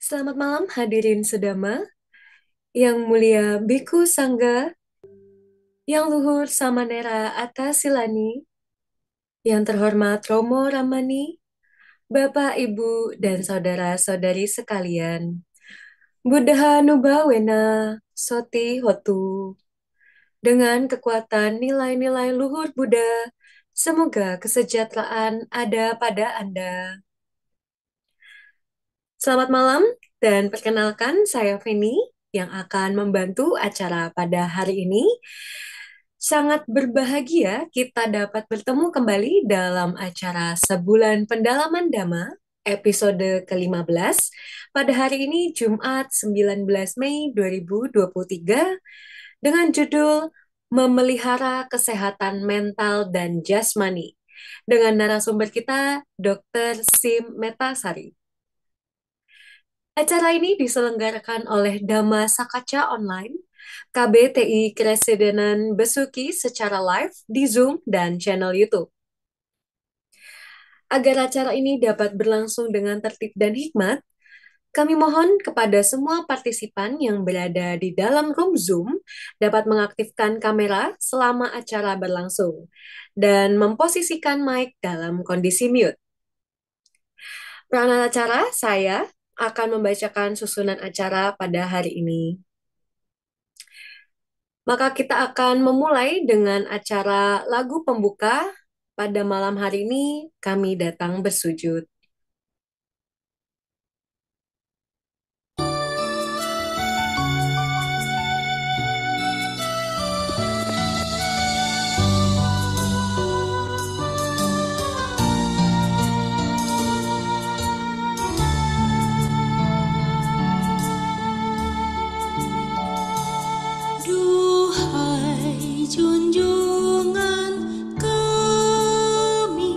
Selamat malam hadirin sedama, yang mulia Biku Sangga, yang luhur Samanera Atasilani, yang terhormat Romo Ramani, Bapak, Ibu, dan saudara-saudari sekalian. Buddha Nubawena Soti Hotu. Dengan kekuatan nilai-nilai luhur Buddha, semoga kesejahteraan ada pada Anda. Selamat malam dan perkenalkan saya Feni yang akan membantu acara pada hari ini. Sangat berbahagia kita dapat bertemu kembali dalam acara Sebulan Pendalaman Dhamma episode ke-15 pada hari ini Jumat 19 Mei 2023 dengan judul Memelihara Kesehatan Mental dan Jasmani dengan narasumber kita Dr. Sim Metasari. Acara ini diselenggarakan oleh Dhamma Sakaca Online, KBTI Kresidenan Besuki secara live di Zoom dan channel YouTube. Agar acara ini dapat berlangsung dengan tertib dan hikmat, kami mohon kepada semua partisipan yang berada di dalam room Zoom dapat mengaktifkan kamera selama acara berlangsung dan memposisikan mic dalam kondisi mute. Peranan acara, saya akan membacakan susunan acara pada hari ini. Maka kita akan memulai dengan acara lagu pembuka. Pada malam hari ini kami datang bersujud. Duhai junjungan kami,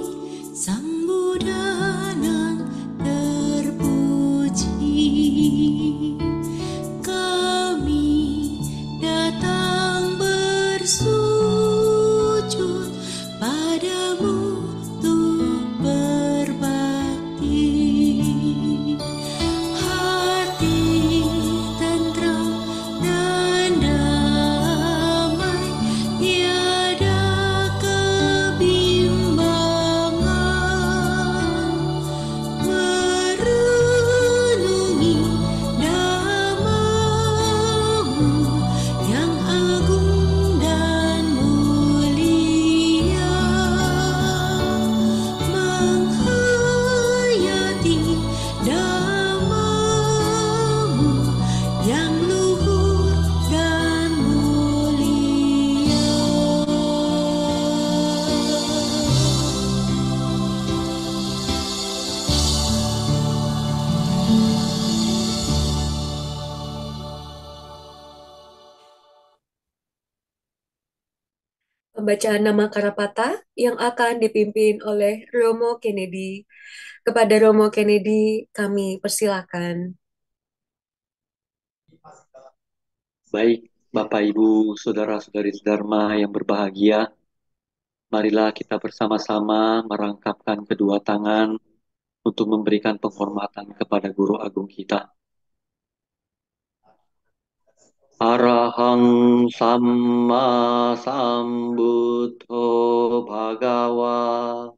Sang Buddha nan terpuji, kami datang bersujud padamu untuk berbakti. Hati tentram dan damai, tiada kebimbangan, merenungi namamu yang agung dan mulia, menghayati namamu yang luhur dan mulia. Pembacaan nama Karapata yang akan dipimpin oleh Romo Kennedy. Kepada Romo Kennedy kami persilakan. Baik, Bapak, Ibu, Saudara-saudari Dharma yang berbahagia, marilah kita bersama-sama merangkapkan kedua tangan untuk memberikan penghormatan kepada Guru Agung kita. Arahang Samma Sambuddho Bhagawa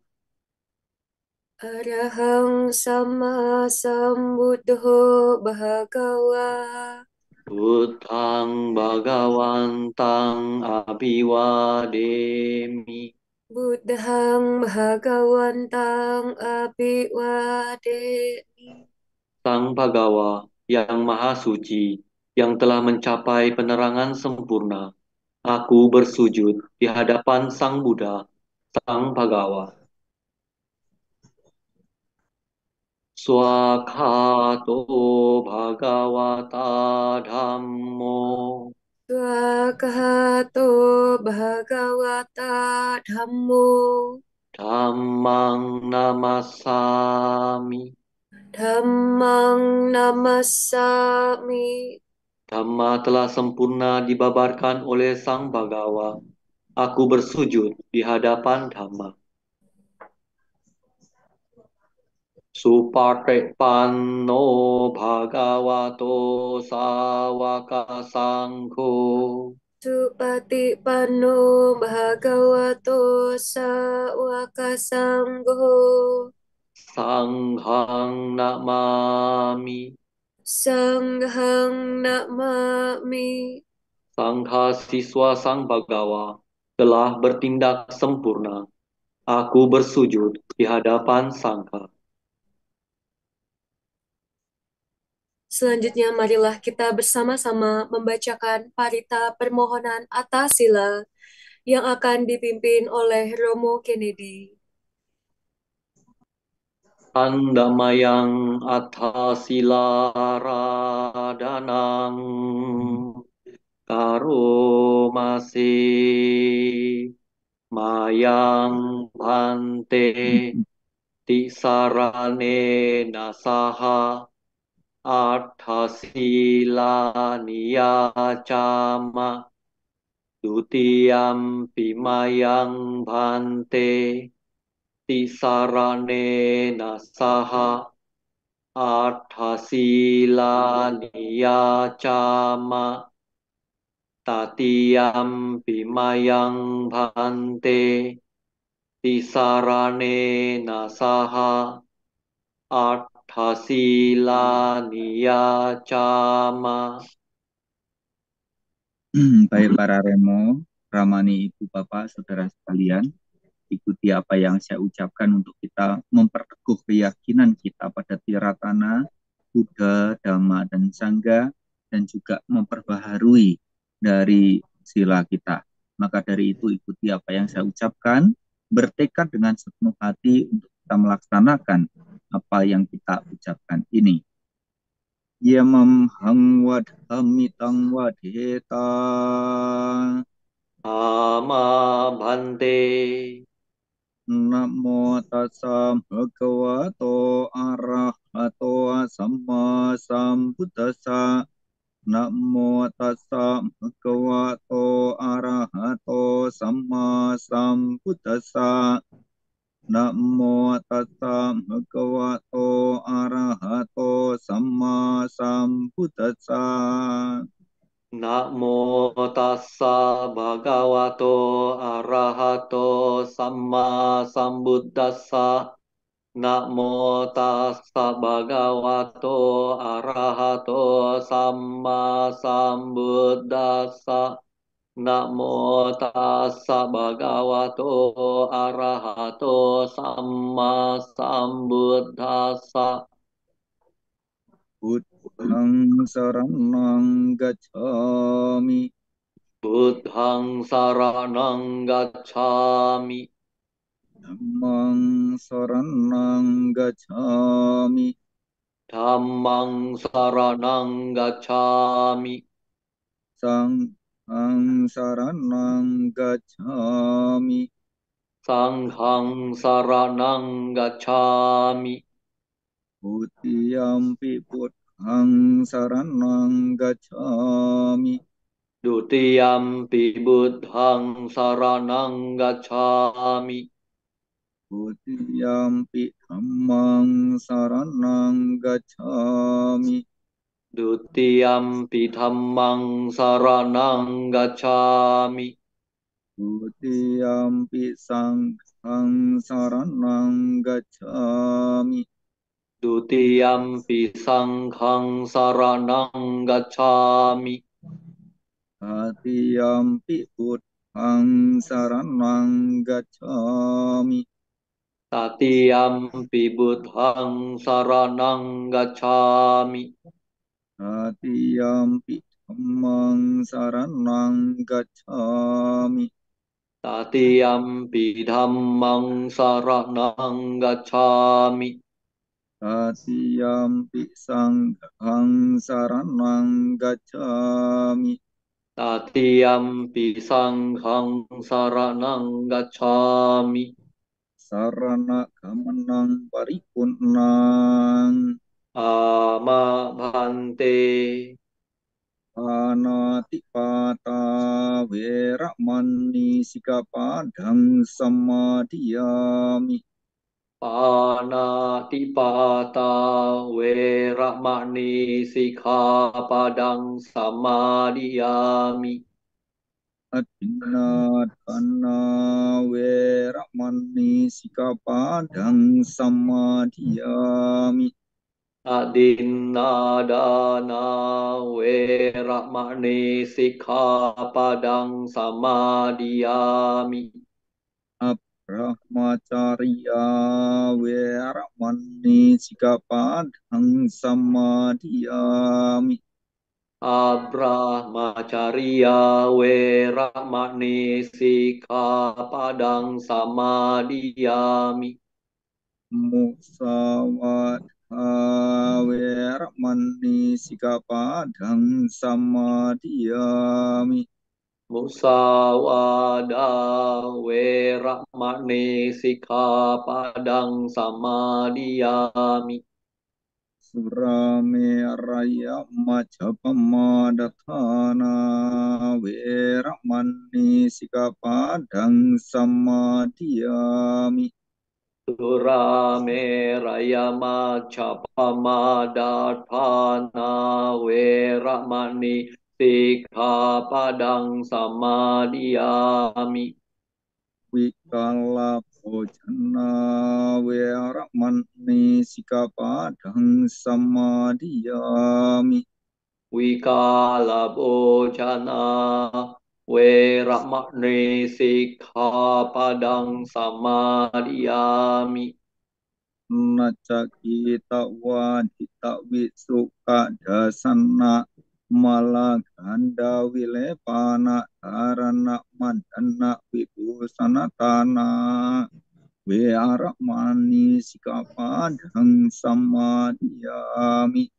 Arahang sama sambuddho bhagawa. Buddhang Bhagawantang Abhiwademi Buddhang bhagawantang abhiwademi. Sang Bhagawa yang Maha Suci, yang telah mencapai penerangan sempurna, aku bersujud di hadapan Sang Buddha, Sang Bhagawa. Swakato Bhagavata Dhammo Swakato bhagawata dhammo. Dhammang Namasami. Dhammang namassami. Dhamma telah sempurna dibabarkan oleh Sang Bhagawa. Aku bersujud di hadapan Dhamma. Supatipanno bhagavato sawaka sangho. Supatipanno bhagavato sawaka sangho. Sanghang namami. Sanghang namami. Sangha siswa sang bagawa telah bertindak sempurna. Aku bersujud di hadapan sangha. Selanjutnya, marilah kita bersama-sama membacakan parita permohonan atas sila yang akan dipimpin oleh Romo Kennedy. Andamayang athasilaradhanang karomasi mayang bhante tisarane nasaha athasila niyacama dutiyam pimayang bhante tisarane nasaha athasila niyacama tatiyam pimayang bhante tisarane nasaha athasila niyacama. Baik para remo, ramani ibu bapak saudara sekalian, ikuti apa yang saya ucapkan untuk kita memperteguh keyakinan kita pada Tiratana, Buddha, Dhamma, dan Sangha, dan juga memperbaharui dari sila kita. Maka dari itu ikuti apa yang saya ucapkan, bertekad dengan sepenuh hati untuk kita melaksanakan apa yang kita ucapkan ini. Yamam hang wadhamitang wadheta Ama bhante. Namo tassa bhagavato arahato samma sambuddhassa. Namo tassa bhagavato arahato samma sambuddhassa. Namo tassa bhagavato arahato samma sambuddhassa. Namo tassa bhagavato arahato samma sambuddhassa. Namo tassa bhagavato arahato samma sambuddhassa. Namo tassa bhagavato arahato samma sambuddhassa. Buddhang saranang gacchami. Buddhang saranang gacchami. Dhammang saranang gacchami. Dhammang saranang gacchami. Sanghang saranang gacchami. Sanghang saranang gacchami. Butiyampi buddhang saranang gacchami. Dutiyampi buddhang saranang gacchami. Butiyampi dhammang saranang gacchami. Dutiyampi dhammang saranang gacchami. Butiyampi sanghang saranang gacchami. Dutiyampi sanghang saranang gacchami. Tatiyampi buddhang saranang gacchami. Tatiyampi buddhang saranang gacchami. Tatiyampi dhammang saranang gacchami. Tatiyampi dhammang saranang gacchami. Tatiyampi sanghang saranang gacchami. Tatiyampi sanghang saranang gacchami. Sarana gamanang paripurnang. Ama bhante. Anatipata weramani sikapadang samadhiyami. Panatipata Weramani Sikkhapadang Samadhiyami. Adinadana Weramani Sikkhapadang Samadhiyami. Adinadana Weramani Sikkhapadang Samadhiyami. Brahmacharya Weramani Sikkhapadang Samadhiyami. Abrahmacharya Weramani Sikkhapadang Samadhiyami. Musawadha Weramani Sikkhapadang Samadhiyami. Musawada Weramani Sikkhapadang Samadhiyami. Surameraya Majapamadatthana Weramani Sikkhapadang Samadhiyami. Surameraya Majapamadatthana Weramani Sikkhapadang Samadhiyami. Wikala Bojana Weramani Sikkhapadang Samadhiyami. Wikala Bojana Weramani Sikkhapadang Samadhiyami. Nacakita wadita wisuka dasana malaganda wilepana dharana mandana wibusana tana Weramani Sikkhapadang Samadhiyami.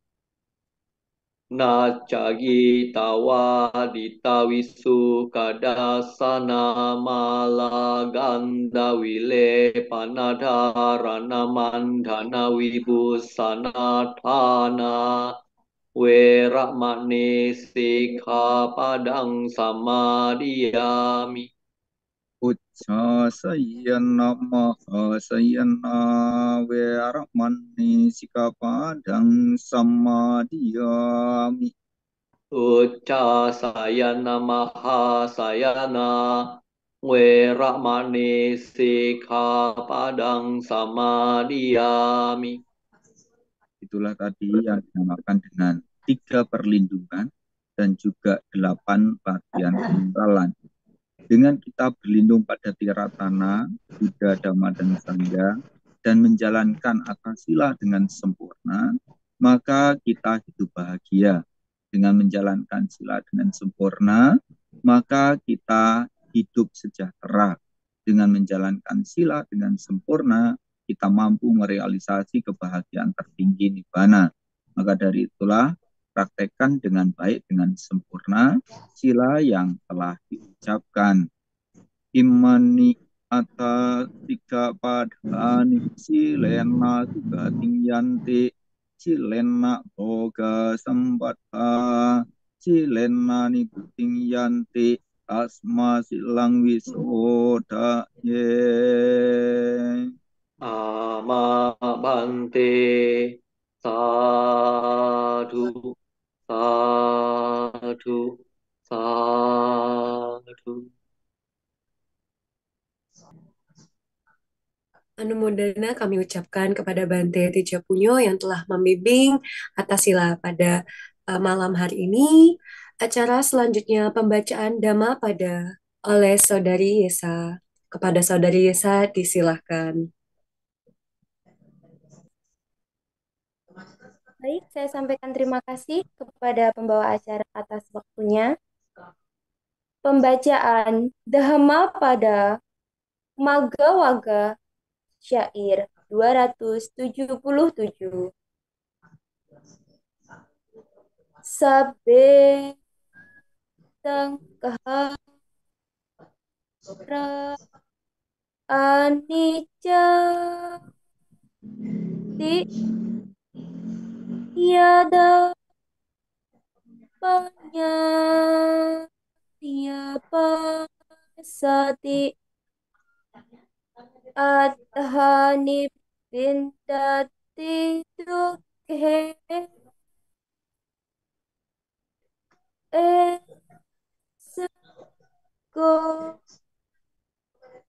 Nacagita wadita wisukadasana malaganda wile panadharana mandana wibusanathana Weramani Sikkhapadang Samadhiyami. Uccasayana Mahasayana Weramani Sikkhapadang Samadhiyami. Uccasayana Mahasayana Weramani Sikkhapadang Samadhiyami. Itulah tadi yang dinamakan dengan 3 perlindungan dan juga 8 latihan penentralan. Dengan kita berlindung pada Tiratana, Buddha, Dhamma, dan Sangha, dan menjalankan akasila dengan sempurna, maka kita hidup bahagia. Dengan menjalankan sila dengan sempurna, maka kita hidup sejahtera. Dengan menjalankan sila dengan sempurna, kita mampu merealisasi kebahagiaan tertinggi nibbana. Maka dari itulah, praktekkan dengan baik, dengan sempurna, sila yang telah diucapkan. Imani ata tiga padhani silena juga tingyanti silena boga sempatha silena nibuting yanti asma silang wisoda ye. Ama Bante Sadhu Sadhu Sadhu. Anumodana kami ucapkan kepada Bante Tijapunyo yang telah membimbing atas sila pada malam hari ini. Acara selanjutnya pembacaan Dhamma pada oleh Saudari Yesa. Kepada Saudari Yesa disilahkan. Baik, saya sampaikan terima kasih kepada pembawa acara atas waktunya. Pembacaan Dhamma pada Magawaga Syair 277. Sabe tengkah anicca tiada penyapa sati adhani Pinta tidur ke seko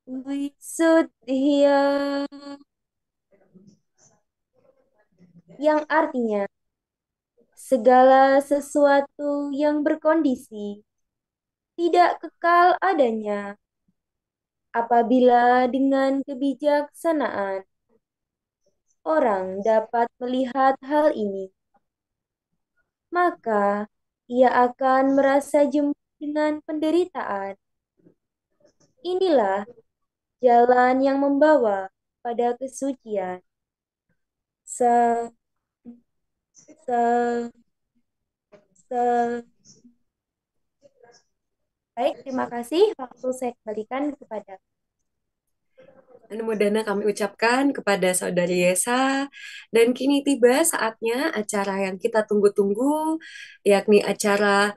wisudya, yang artinya segala sesuatu yang berkondisi tidak kekal adanya. Apabila dengan kebijaksanaan orang dapat melihat hal ini, maka ia akan merasa jemu dengan penderitaan. Inilah jalan yang membawa pada kesucian. Se, se, se. Baik, terima kasih. Waktu saya kembalikan kepada. Anumodana kami ucapkan kepada Saudari Yesa, dan kini tiba saatnya acara yang kita tunggu-tunggu, yakni acara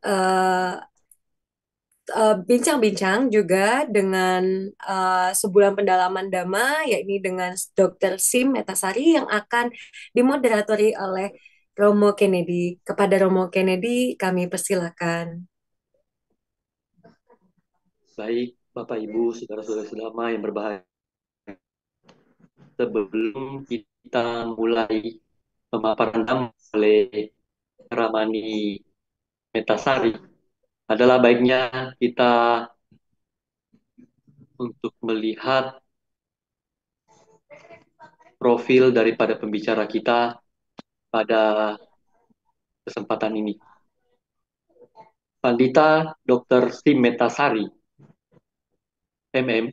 eh, bincang-bincang juga dengan sebulan pendalaman Dhamma, yakni dengan Dr. Sim Metasari yang akan dimoderatori oleh Romo Kennedy. Kepada Romo Kennedy, kami persilakan. Baik, Bapak Ibu, saudara-saudara sedama yang berbahagia. Sebelum kita mulai pemaparan Dhamma oleh Ramani Metasari, adalah baiknya kita untuk melihat profil daripada pembicara kita pada kesempatan ini. Pandita Dr. Sim Metasari, MM,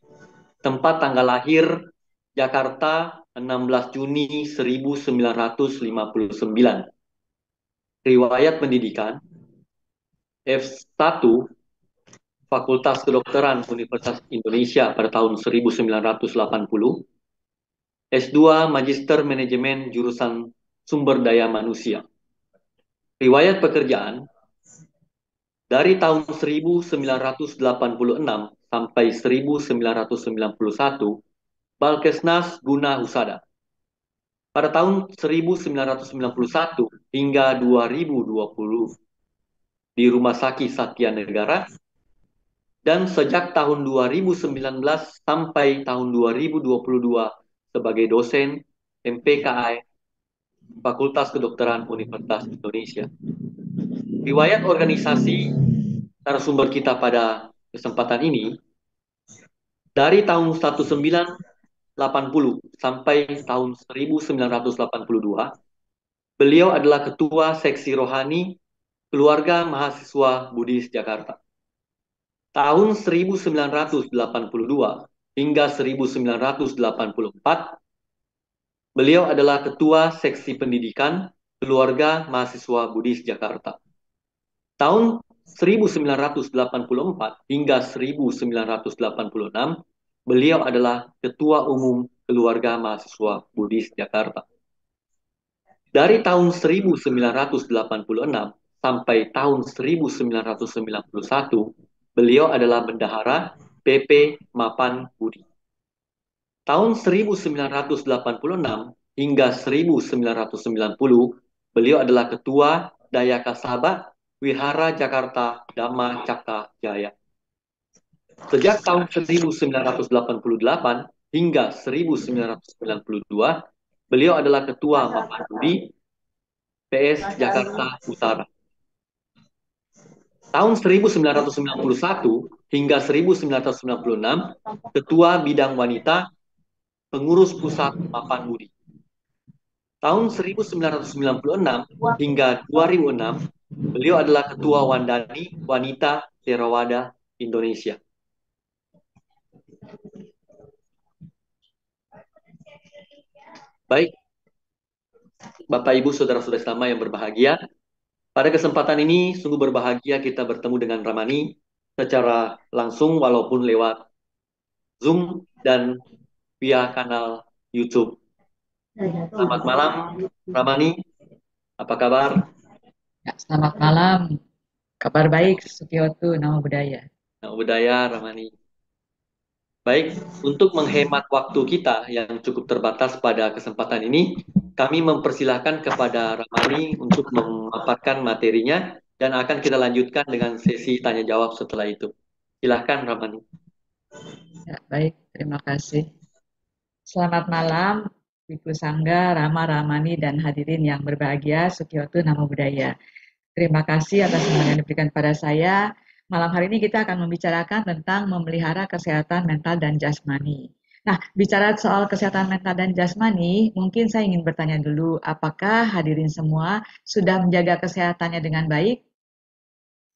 tempat tanggal lahir Jakarta 16 Juni 1959. Riwayat pendidikan F1 Fakultas Kedokteran Universitas Indonesia pada tahun 1980, S2 Magister Manajemen jurusan Sumber Daya Manusia. Riwayat pekerjaan dari tahun 1986 sampai 1991, Balkesnas Guna Husada. Pada tahun 1991 hingga 2020 di Rumah Sakit Satya Negara, dan sejak tahun 2019 sampai tahun 2022 sebagai dosen MPKI Fakultas Kedokteran Universitas Indonesia. Riwayat organisasi narasumber kita pada kesempatan ini dari tahun 1980 sampai tahun 1982, beliau adalah Ketua Seksi Rohani Keluarga Mahasiswa Buddhis Jakarta. Tahun 1982 hingga 1984, beliau adalah Ketua Seksi Pendidikan Keluarga Mahasiswa Buddhis Jakarta. Tahun 1984 hingga 1986, beliau adalah Ketua Umum Keluarga Mahasiswa Buddhis Jakarta. Dari tahun 1986 sampai tahun 1991, beliau adalah Bendahara PP Mapan Budi. Tahun 1986 hingga 1990, beliau adalah Ketua Dayaka Sabha Wihara Jakarta Dhamma Cakka Jaya. Sejak tahun 1988 hingga 1992, beliau adalah Ketua Mapan Budi PS Jakarta Utara. Tahun 1991 hingga 1996, Ketua Bidang Wanita Pengurus Pusat Mapan Budi. Tahun 1996 hingga 2006, beliau adalah Ketua Wandani Wanita Theravada Indonesia. Baik, Bapak Ibu Saudara-saudara sama yang berbahagia, pada kesempatan ini sungguh berbahagia kita bertemu dengan Ramani secara langsung walaupun lewat Zoom dan via kanal YouTube. Selamat malam, Ramani. Apa kabar? Ya, selamat malam. Kabar baik, Sukiotu, Nama Budaya. Nama budaya, Ramani. Baik, untuk menghemat waktu kita yang cukup terbatas pada kesempatan ini, kami mempersilahkan kepada Ramani untuk memaparkan materinya dan akan kita lanjutkan dengan sesi tanya jawab setelah itu. Silahkan Ramani. Ya, baik, terima kasih. Selamat malam, Ibu Sangga, Rama, Ramani, dan hadirin yang berbahagia, Sukiotu Namo Buddhaya. Terima kasih atas semuanya yang diberikan pada saya. Malam hari ini kita akan membicarakan tentang memelihara kesehatan mental dan jasmani. Nah, bicara soal kesehatan mental dan jasmani, mungkin saya ingin bertanya dulu, apakah hadirin semua sudah menjaga kesehatannya dengan baik?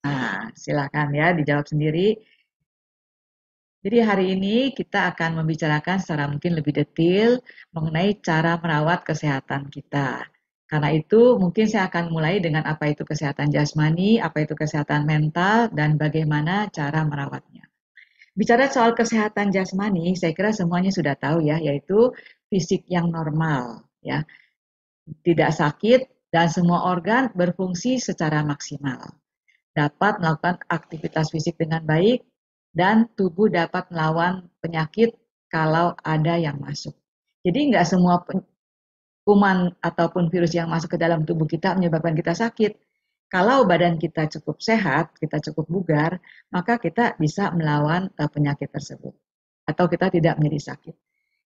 Nah, silakan ya dijawab sendiri. Jadi hari ini kita akan membicarakan secara mungkin lebih detail mengenai cara merawat kesehatan kita. Karena itu mungkin saya akan mulai dengan apa itu kesehatan jasmani, apa itu kesehatan mental, dan bagaimana cara merawatnya. Bicara soal kesehatan jasmani, saya kira semuanya sudah tahu ya, yaitu fisik yang normal, ya, tidak sakit dan semua organ berfungsi secara maksimal, dapat melakukan aktivitas fisik dengan baik, dan tubuh dapat melawan penyakit kalau ada yang masuk. Jadi nggak semua kuman ataupun virus yang masuk ke dalam tubuh kita menyebabkan kita sakit. Kalau badan kita cukup sehat, kita cukup bugar, maka kita bisa melawan penyakit tersebut. Atau kita tidak menjadi sakit.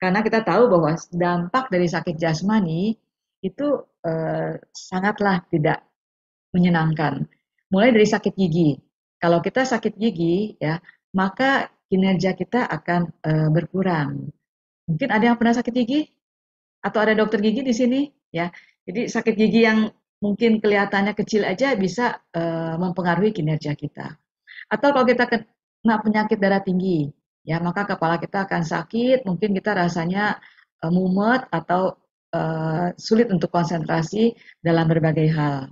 Karena kita tahu bahwa dampak dari sakit jasmani itu sangatlah tidak menyenangkan. Mulai dari sakit gigi. Kalau kita sakit gigi, ya, maka kinerja kita akan berkurang. Mungkin ada yang pernah sakit gigi? Atau ada dokter gigi di sini? Ya, jadi sakit gigi yang mungkin kelihatannya kecil aja bisa mempengaruhi kinerja kita. Atau kalau kita kena penyakit darah tinggi, ya maka kepala kita akan sakit, mungkin kita rasanya mumet atau sulit untuk konsentrasi dalam berbagai hal.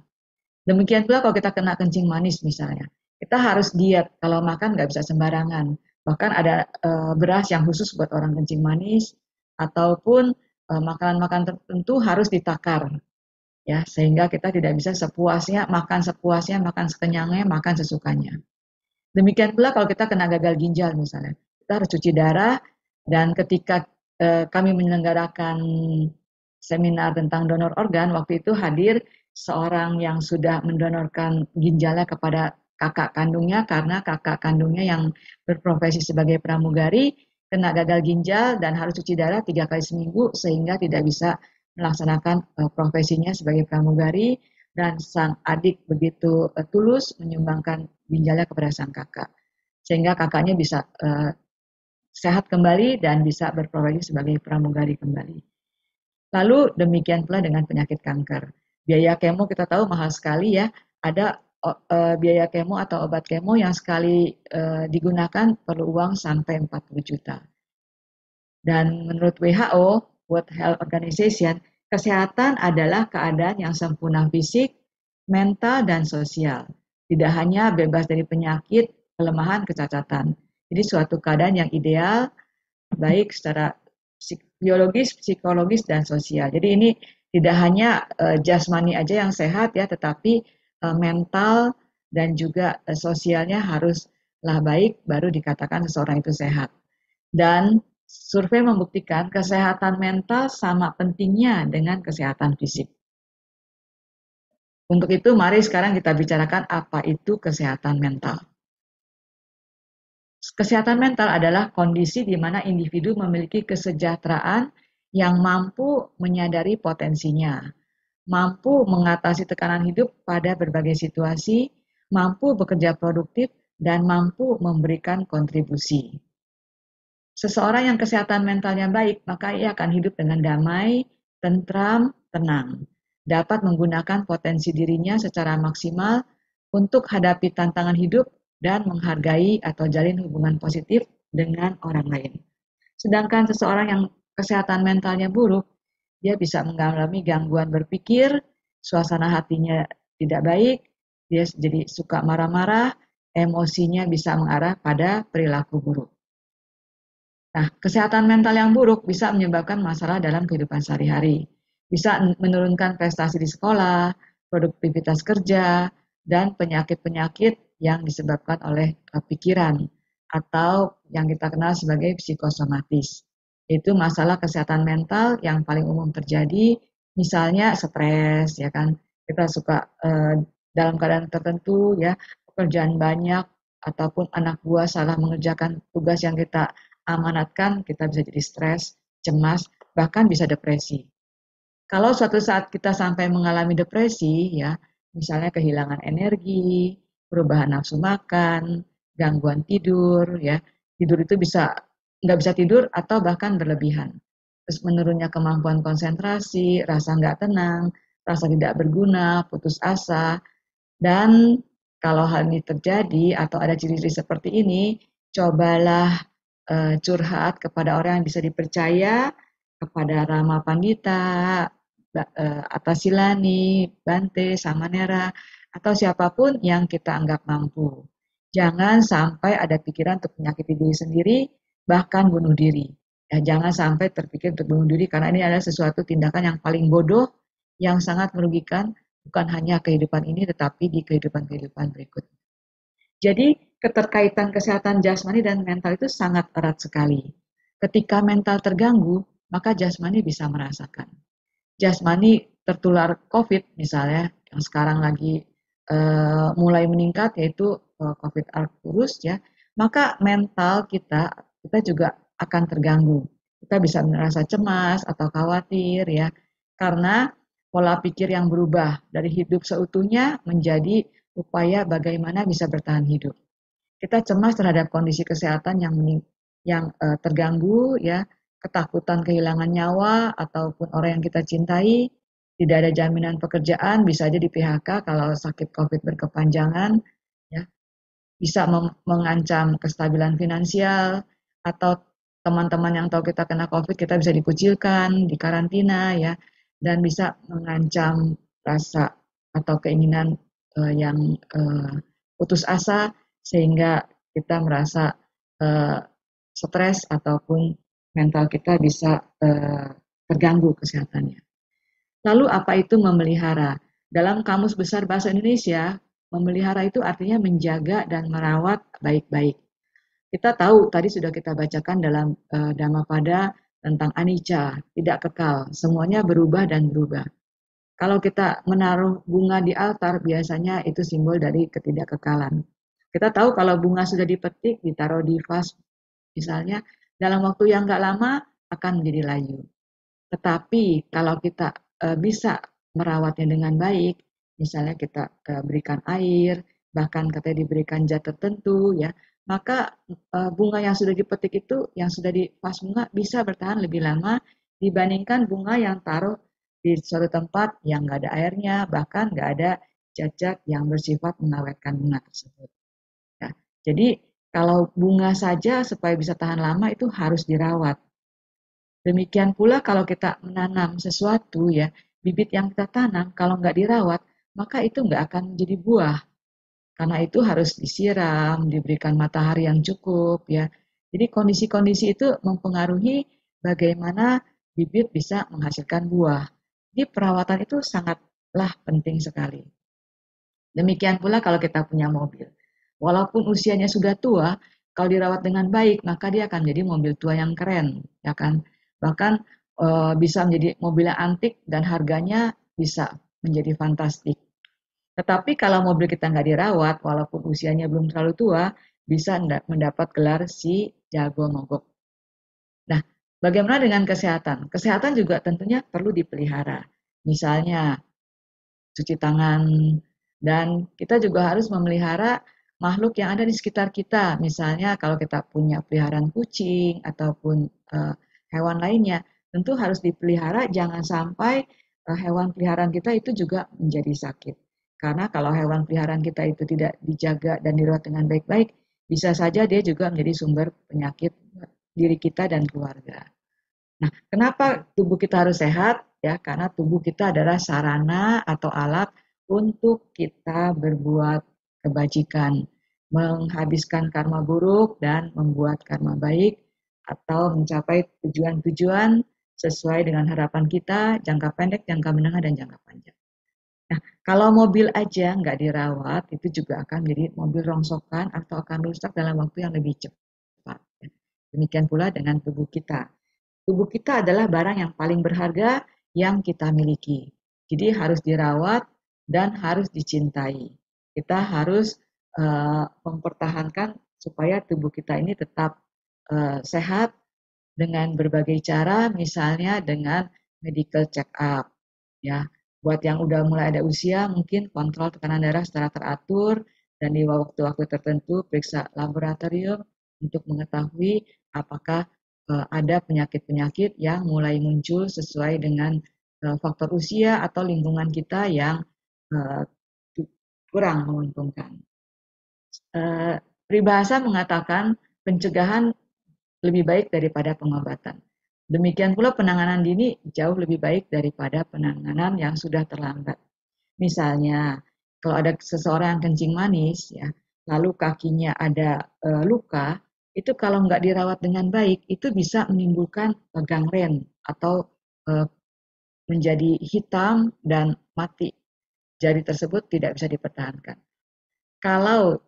Demikian pula kalau kita kena kencing manis misalnya, kita harus diet. Kalau makan nggak bisa sembarangan. Bahkan ada beras yang khusus buat orang kencing manis, ataupun makanan-makanan tertentu harus ditakar, ya, sehingga kita tidak bisa sepuasnya, makan sekenyangnya, makan sesukanya. Demikian pula kalau kita kena gagal ginjal misalnya, kita harus cuci darah, dan ketika kami menyelenggarakan seminar tentang donor organ, waktu itu hadir seorang yang sudah mendonorkan ginjalnya kepada kakak kandungnya karena kakak kandungnya yang berprofesi sebagai pramugari kena gagal ginjal dan harus cuci darah 3 kali seminggu sehingga tidak bisa melaksanakan profesinya sebagai pramugari, dan sang adik begitu tulus menyumbangkan ginjalnya kepada sang kakak sehingga kakaknya bisa sehat kembali dan bisa berprofesi sebagai pramugari kembali. Lalu demikian pula dengan penyakit kanker. Biaya kemo kita tahu mahal sekali ya. Ada biaya kemo atau obat kemo yang sekali digunakan perlu uang sampai 40 juta. Dan menurut WHO, World Health Organization, kesehatan adalah keadaan yang sempurna fisik, mental, dan sosial. Tidak hanya bebas dari penyakit, kelemahan, kecacatan. Jadi suatu keadaan yang ideal, baik secara biologis, psikologis, dan sosial. Jadi ini tidak hanya jasmani aja yang sehat ya, tetapi mental dan juga sosialnya haruslah baik, baru dikatakan seseorang itu sehat. Dan survei membuktikan kesehatan mental sama pentingnya dengan kesehatan fisik. Untuk itu mari sekarang kita bicarakan apa itu kesehatan mental. Kesehatan mental adalah kondisi di mana individu memiliki kesejahteraan yang mampu menyadari potensinya, mampu mengatasi tekanan hidup pada berbagai situasi, mampu bekerja produktif, dan mampu memberikan kontribusi. Seseorang yang kesehatan mentalnya baik, maka ia akan hidup dengan damai, tentram, tenang, dapat menggunakan potensi dirinya secara maksimal untuk hadapi tantangan hidup dan menghargai atau jalin hubungan positif dengan orang lain. Sedangkan seseorang yang kesehatan mentalnya buruk, dia bisa mengalami gangguan berpikir, suasana hatinya tidak baik, dia jadi suka marah-marah, emosinya bisa mengarah pada perilaku buruk. Nah, kesehatan mental yang buruk bisa menyebabkan masalah dalam kehidupan sehari-hari. Bisa menurunkan prestasi di sekolah, produktivitas kerja, dan penyakit-penyakit yang disebabkan oleh pikiran, atau yang kita kenal sebagai psikosomatis. Itu masalah kesehatan mental yang paling umum terjadi, misalnya stres, ya kan. Kita suka dalam keadaan tertentu, ya, pekerjaan banyak, ataupun anak buah salah mengerjakan tugas yang kita amanatkan, kita bisa jadi stres, cemas, bahkan bisa depresi. Kalau suatu saat kita sampai mengalami depresi, ya, misalnya kehilangan energi, perubahan nafsu makan, gangguan tidur, ya, tidur itu bisa nggak bisa tidur atau bahkan berlebihan. Terus menurunnya kemampuan konsentrasi, rasa nggak tenang, rasa tidak berguna, putus asa, dan kalau hal ini terjadi atau ada ciri-ciri seperti ini, cobalah curhat kepada orang yang bisa dipercaya, kepada Rama Pandita, Atasilani, Bante, Samanera, atau siapapun yang kita anggap mampu. Jangan sampai ada pikiran untuk menyakiti diri sendiri, bahkan bunuh diri. Ya, jangan sampai terpikir untuk bunuh diri, karena ini adalah sesuatu tindakan yang paling bodoh, yang sangat merugikan, bukan hanya kehidupan ini, tetapi di kehidupan-kehidupan berikutnya. Jadi keterkaitan kesehatan jasmani dan mental itu sangat erat sekali. Ketika mental terganggu, maka jasmani bisa merasakan. Jasmani tertular COVID misalnya, yang sekarang lagi mulai meningkat, yaitu COVID Arcturus, ya, maka mental kita juga akan terganggu. Kita bisa merasa cemas atau khawatir, ya, karena pola pikir yang berubah dari hidup seutuhnya menjadi upaya bagaimana bisa bertahan hidup. Kita cemas terhadap kondisi kesehatan yang terganggu, ya, ketakutan kehilangan nyawa ataupun orang yang kita cintai, tidak ada jaminan pekerjaan, bisa aja di PHK kalau sakit COVID berkepanjangan, ya, bisa mengancam kestabilan finansial, atau teman-teman yang tahu kita kena COVID, kita bisa dikucilkan, dikarantina, ya, dan bisa mengancam rasa atau keinginan yang putus asa, sehingga kita merasa stres ataupun mental kita bisa terganggu kesehatannya. Lalu apa itu memelihara? Dalam Kamus Besar Bahasa Indonesia, memelihara itu artinya menjaga dan merawat baik-baik. Kita tahu, tadi sudah kita bacakan dalam Dhammapada tentang anicca, tidak kekal, semuanya berubah dan berubah. Kalau kita menaruh bunga di altar, biasanya itu simbol dari ketidakkekalan. Kita tahu kalau bunga sudah dipetik, ditaruh di vas, misalnya, dalam waktu yang nggak lama akan menjadi layu. Tetapi kalau kita bisa merawatnya dengan baik, misalnya kita berikan air, bahkan katanya diberikan zat tertentu, ya, maka bunga yang sudah dipetik itu, yang sudah di vas bunga, bisa bertahan lebih lama dibandingkan bunga yang taruh di suatu tempat yang nggak ada airnya, bahkan nggak ada zat-zat yang bersifat mengawetkan bunga tersebut. Ya, jadi kalau bunga saja supaya bisa tahan lama itu harus dirawat. Demikian pula kalau kita menanam sesuatu, ya, bibit yang kita tanam kalau nggak dirawat, maka itu nggak akan menjadi buah. Karena itu harus disiram, diberikan matahari yang cukup, ya. Jadi kondisi-kondisi itu mempengaruhi bagaimana bibit bisa menghasilkan buah. Jadi perawatan itu sangatlah penting sekali. Demikian pula kalau kita punya mobil. Walaupun usianya sudah tua, kalau dirawat dengan baik, maka dia akan menjadi mobil tua yang keren, ya kan? Bahkan bisa menjadi mobil yang antik dan harganya bisa menjadi fantastik. Tetapi kalau mobil kita nggak dirawat, walaupun usianya belum terlalu tua, bisa mendapat gelar si jago mogok. Nah, bagaimana dengan kesehatan? Kesehatan juga tentunya perlu dipelihara. Misalnya, cuci tangan, dan kita juga harus memelihara makhluk yang ada di sekitar kita. Misalnya kalau kita punya peliharaan kucing ataupun hewan lainnya, tentu harus dipelihara, jangan sampai hewan peliharaan kita itu juga menjadi sakit. Karena kalau hewan peliharaan kita itu tidak dijaga dan dirawat dengan baik-baik, bisa saja dia juga menjadi sumber penyakit diri kita dan keluarga. Nah, kenapa tubuh kita harus sehat? Ya, karena tubuh kita adalah sarana atau alat untuk kita berbuat kebajikan, menghabiskan karma buruk dan membuat karma baik, atau mencapai tujuan-tujuan sesuai dengan harapan kita, jangka pendek, jangka menengah, dan jangka panjang. Nah, kalau mobil aja nggak dirawat, itu juga akan menjadi mobil rongsokan atau akan rusak dalam waktu yang lebih cepat. Demikian pula dengan tubuh kita. Tubuh kita adalah barang yang paling berharga yang kita miliki. Jadi harus dirawat dan harus dicintai. Kita harus mempertahankan supaya tubuh kita ini tetap sehat dengan berbagai cara, misalnya dengan medical check up. Ya, buat yang udah mulai ada usia, mungkin kontrol tekanan darah secara teratur dan di waktu-waktu tertentu periksa laboratorium untuk mengetahui apakah ada penyakit-penyakit yang mulai muncul sesuai dengan faktor usia atau lingkungan kita yang uh, kurang menguntungkan. Peribahasa mengatakan pencegahan lebih baik daripada pengobatan. Demikian pula penanganan dini jauh lebih baik daripada penanganan yang sudah terlambat. Misalnya, kalau ada seseorang yang kencing manis, ya, lalu kakinya ada luka, itu kalau nggak dirawat dengan baik, itu bisa menimbulkan gangren atau e, menjadi hitam dan mati. Jari tersebut tidak bisa dipertahankan. Kalau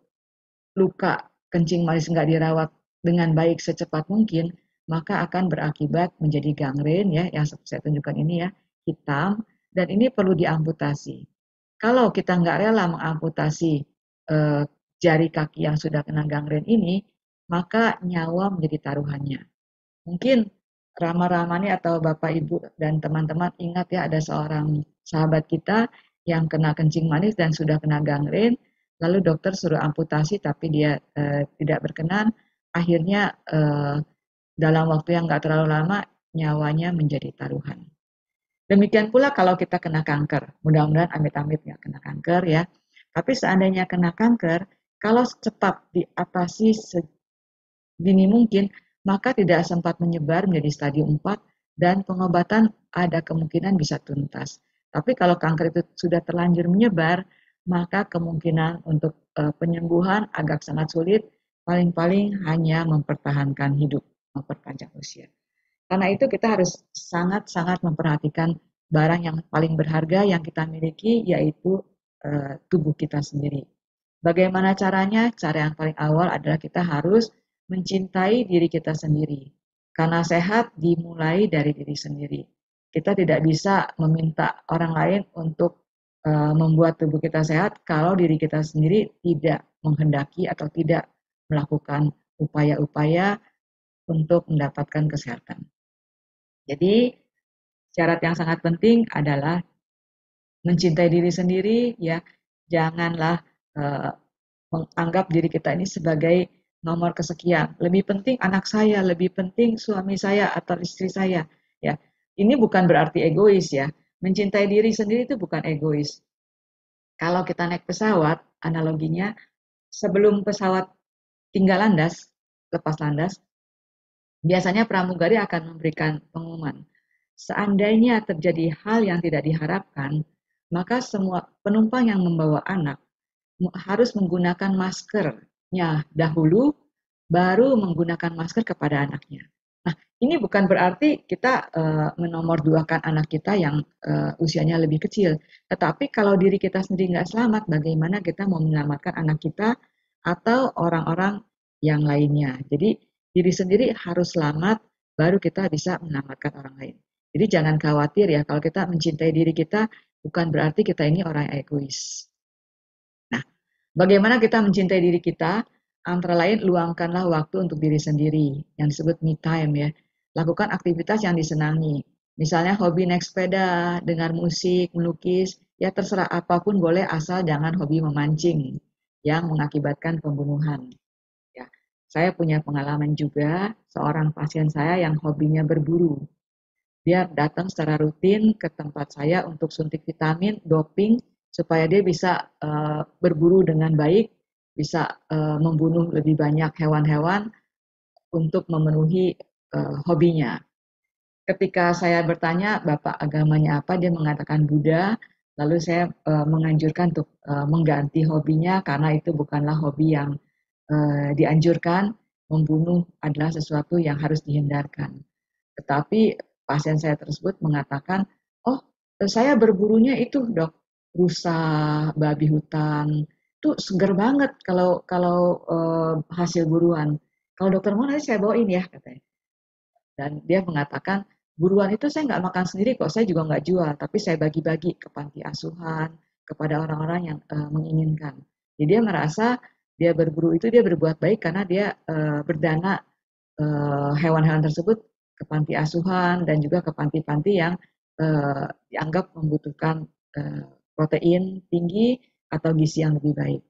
luka kencing manis nggak dirawat dengan baik secepat mungkin, maka akan berakibat menjadi gangren ya, yang saya tunjukkan ini ya, hitam, dan ini perlu diamputasi. Kalau kita nggak rela mengamputasi jari kaki yang sudah kena gangren ini, maka nyawa menjadi taruhannya. Mungkin Rama-Ramani atau Bapak Ibu dan teman-teman ingat ya, ada seorang sahabat kita yang kena kencing manis dan sudah kena gangren, lalu dokter suruh amputasi tapi dia tidak berkenan, akhirnya dalam waktu yang nggak terlalu lama nyawanya menjadi taruhan. Demikian pula kalau kita kena kanker, mudah-mudahan amit-amit nggak kena kanker ya. Tapi seandainya kena kanker, kalau cepat diatasi sedini mungkin, maka tidak sempat menyebar menjadi stadium 4 dan pengobatan ada kemungkinan bisa tuntas. Tapi kalau kanker itu sudah terlanjur menyebar, maka kemungkinan untuk penyembuhan agak sangat sulit, paling-paling hanya mempertahankan hidup, memperpanjang usia. Karena itu kita harus sangat-sangat memperhatikan barang yang paling berharga yang kita miliki, yaitu tubuh kita sendiri. Bagaimana caranya? Cara yang paling awal adalah kita harus mencintai diri kita sendiri. Karena sehat dimulai dari diri sendiri. Kita tidak bisa meminta orang lain untuk membuat tubuh kita sehat kalau diri kita sendiri tidak menghendaki atau tidak melakukan upaya-upaya untuk mendapatkan kesehatan. Jadi syarat yang sangat penting adalah mencintai diri sendiri, ya. Janganlah menganggap diri kita ini sebagai nomor kesekian. Lebih penting anak saya, lebih penting suami saya atau istri saya. Ya, ini bukan berarti egois ya. Mencintai diri sendiri itu bukan egois. Kalau kita naik pesawat, analoginya sebelum pesawat tinggal landas, lepas landas, biasanya pramugari akan memberikan pengumuman. Seandainya terjadi hal yang tidak diharapkan, maka semua penumpang yang membawa anak harus menggunakan maskernya dahulu, baru menggunakan masker kepada anaknya. Nah, ini bukan berarti kita menomorduakan anak kita yang usianya lebih kecil. Tetapi kalau diri kita sendiri nggak selamat, bagaimana kita mau menyelamatkan anak kita atau orang-orang yang lainnya. Jadi diri sendiri harus selamat, baru kita bisa menyelamatkan orang lain. Jadi jangan khawatir ya, kalau kita mencintai diri kita, bukan berarti kita ini orang egois. Nah, bagaimana kita mencintai diri kita? Antara lain, luangkanlah waktu untuk diri sendiri, yang disebut me time ya. Lakukan aktivitas yang disenangi. Misalnya hobi naik sepeda, dengar musik, melukis, ya terserah apapun boleh asal jangan hobi memancing yang mengakibatkan pembunuhan. Ya, saya punya pengalaman juga, seorang pasien saya yang hobinya berburu. Dia datang secara rutin ke tempat saya untuk suntik vitamin, doping, supaya dia bisa berburu dengan baik, bisa membunuh lebih banyak hewan-hewan untuk memenuhi hobinya. Ketika saya bertanya, Bapak agamanya apa? Dia mengatakan Buddha. Lalu saya menganjurkan untuk mengganti hobinya karena itu bukanlah hobi yang dianjurkan. Membunuh adalah sesuatu yang harus dihindarkan. Tetapi pasien saya tersebut mengatakan, oh saya berburunya itu dok, rusa, babi hutan, itu seger banget kalau kalau hasil buruan. Kalau dokter mau nanti saya bawain ya katanya. Dan dia mengatakan, buruan itu saya nggak makan sendiri kok, saya juga nggak jual, tapi saya bagi-bagi ke panti asuhan, kepada orang-orang yang menginginkan. Jadi dia merasa dia berburu itu dia berbuat baik karena dia berdana hewan-hewan tersebut ke panti asuhan dan juga ke panti-panti yang dianggap membutuhkan protein tinggi atau gizi yang lebih baik.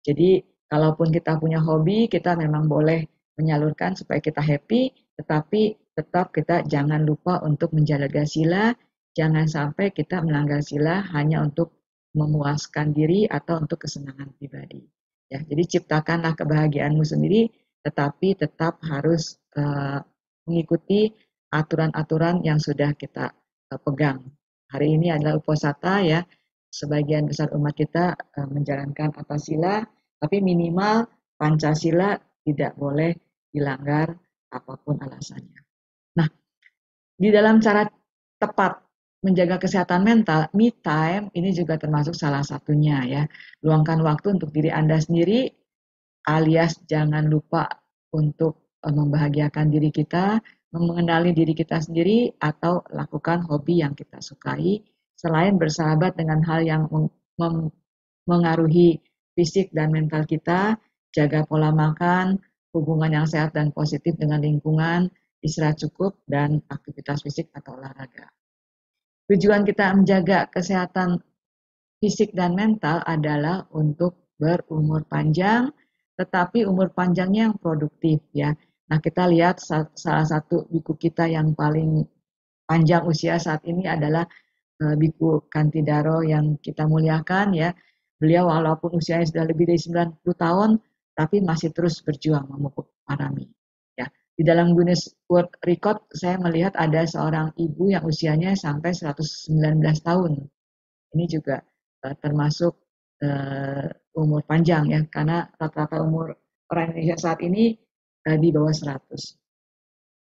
Jadi kalaupun kita punya hobi, kita memang boleh menyalurkan supaya kita happy, tetapi tetap kita jangan lupa untuk menjaga sila, jangan sampai kita melanggar sila hanya untuk memuaskan diri atau untuk kesenangan pribadi. Ya, jadi ciptakanlah kebahagiaanmu sendiri, tetapi tetap harus mengikuti aturan-aturan yang sudah kita pegang. Hari ini adalah Uposatha ya, sebagian besar umat kita menjalankan Atasila, tapi minimal Pancasila tidak boleh dilanggar apapun alasannya. Nah, di dalam cara tepat menjaga kesehatan mental, me time ini juga termasuk salah satunya ya. Luangkan waktu untuk diri Anda sendiri, alias jangan lupa untuk membahagiakan diri kita, mengenali diri kita sendiri, atau lakukan hobi yang kita sukai, selain bersahabat dengan hal yang mengaruhi fisik dan mental kita, jaga pola makan, hubungan yang sehat dan positif dengan lingkungan, istirahat cukup, dan aktivitas fisik atau olahraga. Tujuan kita menjaga kesehatan fisik dan mental adalah untuk berumur panjang, tetapi umur panjangnya yang produktif ya. Nah, kita lihat salah satu biku kita yang paling panjang usia saat ini adalah Biku Kantidaro yang kita muliakan ya. Beliau walaupun usianya sudah lebih dari 90 tahun, tapi masih terus berjuang memupuk parami. Ya. Di dalam Guinness World Record, saya melihat ada seorang ibu yang usianya sampai 119 tahun. Ini juga termasuk umur panjang ya, karena rata-rata umur orang Indonesia saat ini di bawah 100.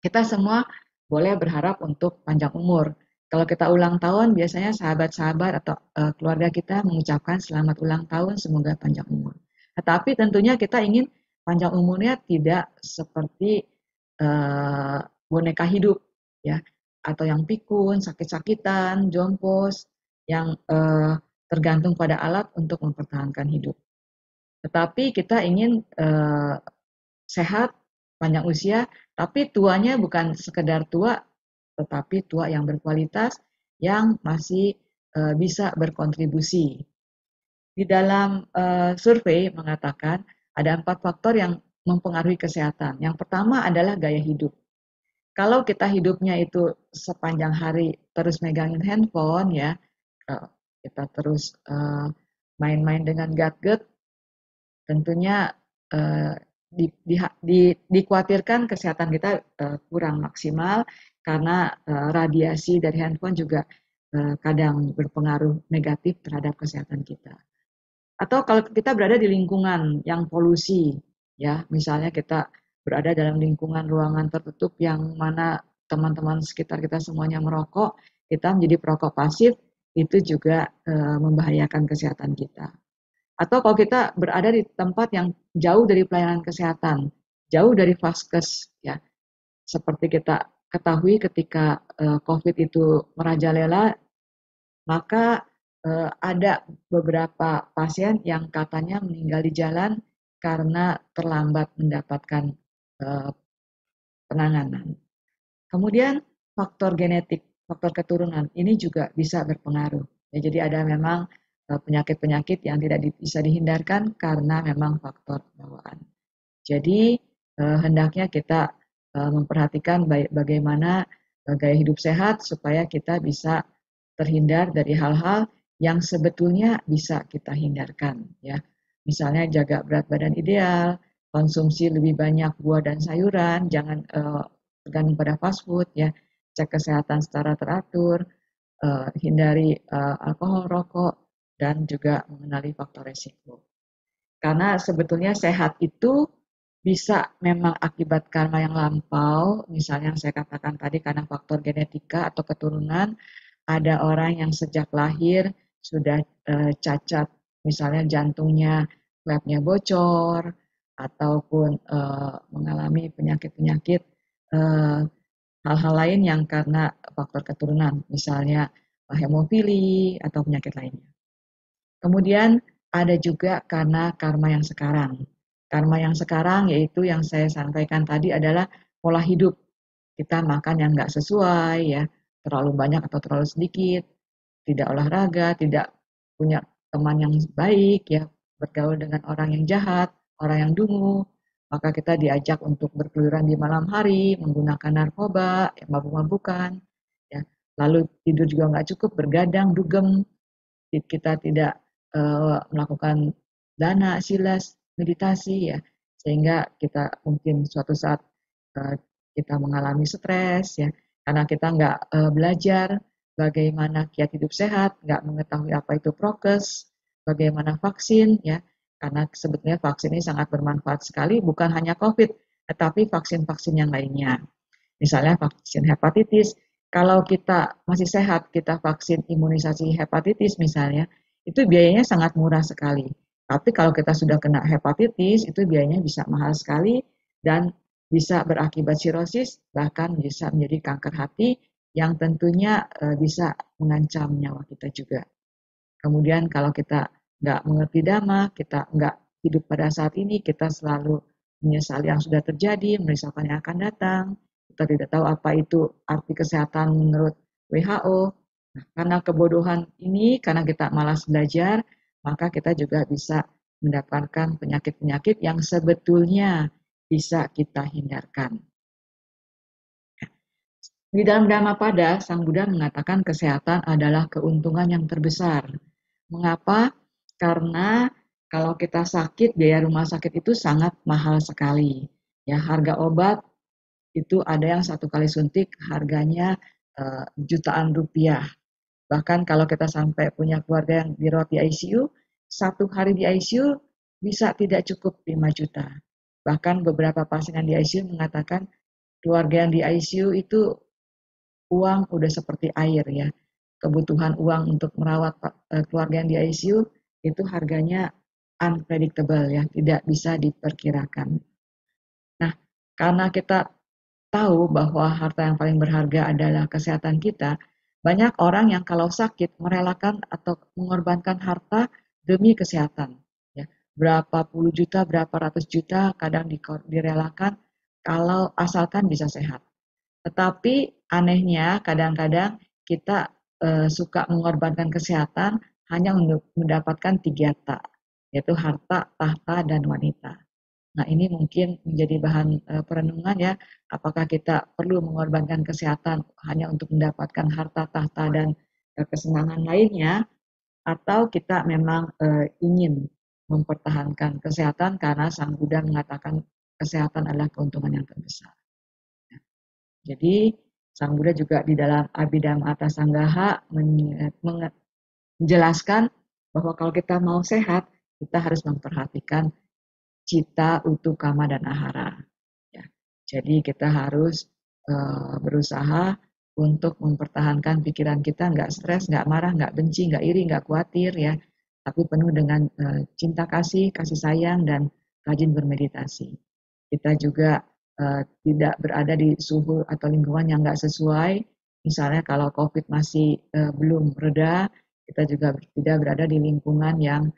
Kita semua boleh berharap untuk panjang umur. Kalau kita ulang tahun, biasanya sahabat-sahabat atau keluarga kita mengucapkan selamat ulang tahun, semoga panjang umur. Tetapi tentunya kita ingin panjang umurnya tidak seperti boneka hidup, ya, atau yang pikun, sakit-sakitan, jompos, yang tergantung pada alat untuk mempertahankan hidup. Tetapi kita ingin sehat, panjang usia, tapi tuanya bukan sekedar tua, tetapi tua yang berkualitas, yang masih bisa berkontribusi. Di dalam survei mengatakan ada 4 faktor yang mempengaruhi kesehatan. Yang pertama adalah gaya hidup. Kalau kita hidupnya itu sepanjang hari terus megangin handphone ya, kita terus main-main dengan gadget, tentunya dikhawatirkan kesehatan kita kurang maksimal karena radiasi dari handphone juga kadang berpengaruh negatif terhadap kesehatan kita. Atau kalau kita berada di lingkungan yang polusi, ya, misalnya kita berada dalam lingkungan ruangan tertutup yang mana teman-teman sekitar kita semuanya merokok, kita menjadi perokok pasif, itu juga membahayakan kesehatan kita. Atau kalau kita berada di tempat yang jauh dari pelayanan kesehatan, jauh dari vaskes, ya, seperti kita ketahui ketika COVID itu merajalela, maka ada beberapa pasien yang katanya meninggal di jalan karena terlambat mendapatkan penanganan. Kemudian faktor genetik, faktor keturunan, ini juga bisa berpengaruh. Ya, jadi ada memang penyakit-penyakit yang tidak bisa dihindarkan karena memang faktor bawaan. Jadi hendaknya kita memperhatikan bagaimana gaya hidup sehat supaya kita bisa terhindar dari hal-hal yang sebetulnya bisa kita hindarkan ya. Misalnya jaga berat badan ideal, konsumsi lebih banyak buah dan sayuran, jangan tergantung pada fast food ya, cek kesehatan secara teratur, hindari alkohol, rokok, dan juga mengenali faktor resiko. Karena sebetulnya sehat itu bisa memang akibat karma yang lampau, misalnya yang saya katakan tadi karena faktor genetika atau keturunan. Ada orang yang sejak lahir sudah cacat, misalnya jantungnya, klapnya bocor, ataupun mengalami penyakit-penyakit hal-hal lain yang karena faktor keturunan, misalnya hemofili atau penyakit lainnya. Kemudian ada juga karena karma yang sekarang. Karma yang sekarang yaitu yang saya sampaikan tadi adalah pola hidup. Kita makan yang nggak sesuai, ya, terlalu banyak atau terlalu sedikit, tidak olahraga, tidak punya teman yang baik, ya, bergaul dengan orang yang jahat, orang yang dungu, maka kita diajak untuk berkeluyuran di malam hari, menggunakan narkoba, ya, mabuk-mabukan, ya, lalu tidur juga nggak cukup, bergadang, dugem, kita tidak melakukan dana, silas, meditasi, ya, sehingga kita mungkin suatu saat kita mengalami stres, ya, karena kita nggak belajar bagaimana kiat hidup sehat, nggak mengetahui apa itu prokes, bagaimana vaksin, ya, karena sebetulnya vaksin ini sangat bermanfaat sekali, bukan hanya COVID, tetapi vaksin-vaksin yang lainnya. Misalnya vaksin hepatitis, kalau kita masih sehat, kita vaksin imunisasi hepatitis misalnya, itu biayanya sangat murah sekali. Tapi kalau kita sudah kena hepatitis, itu biayanya bisa mahal sekali dan bisa berakibat sirosis, bahkan bisa menjadi kanker hati yang tentunya bisa mengancam nyawa kita juga. Kemudian kalau kita nggak mengerti dhamma, kita nggak hidup pada saat ini, kita selalu menyesali yang sudah terjadi, merisaukan yang akan datang, kita tidak tahu apa itu arti kesehatan menurut WHO. Nah, karena kebodohan ini, karena kita malas belajar, maka kita juga bisa mendapatkan penyakit-penyakit yang sebetulnya bisa kita hindarkan. Di dalam Dhammapada, Sang Buddha mengatakan kesehatan adalah keuntungan yang terbesar. Mengapa? Karena kalau kita sakit, biaya rumah sakit itu sangat mahal sekali. Ya, harga obat itu ada yang 1 kali suntik harganya jutaan rupiah. Bahkan kalau kita sampai punya keluarga yang dirawat di ICU, 1 hari di ICU bisa tidak cukup 5 juta. Bahkan beberapa pasien yang di ICU mengatakan keluarga yang di ICU itu uang udah seperti air, ya. Kebutuhan uang untuk merawat keluarga yang di ICU itu harganya unpredictable, ya, tidak bisa diperkirakan. Nah, karena kita tahu bahwa harta yang paling berharga adalah kesehatan kita, banyak orang yang kalau sakit merelakan atau mengorbankan harta demi kesehatan. Ya, berapa puluh juta, berapa ratus juta kadang direlakan kalau asalkan bisa sehat. Tetapi anehnya kadang-kadang kita suka mengorbankan kesehatan hanya untuk mendapatkan 3 ta, yaitu harta, tahta, dan wanita. Nah, ini mungkin menjadi bahan perenungan, ya. Apakah kita perlu mengorbankan kesehatan hanya untuk mendapatkan harta, tahta, dan kesenangan lainnya, atau kita memang ingin mempertahankan kesehatan karena Sang Buddha mengatakan kesehatan adalah keuntungan yang terbesar. Jadi Sang Buddha juga di dalam Abhidhamma Sanggaha menjelaskan bahwa kalau kita mau sehat, kita harus memperhatikan cita, utu, kama, dan ahara. Ya. Jadi kita harus berusaha untuk mempertahankan pikiran kita, nggak stres, nggak marah, nggak benci, nggak iri, nggak khawatir, ya, tapi penuh dengan cinta kasih sayang, dan rajin bermeditasi. Kita juga tidak berada di suhu atau lingkungan yang nggak sesuai. Misalnya kalau COVID masih belum reda, kita juga tidak berada di lingkungan yang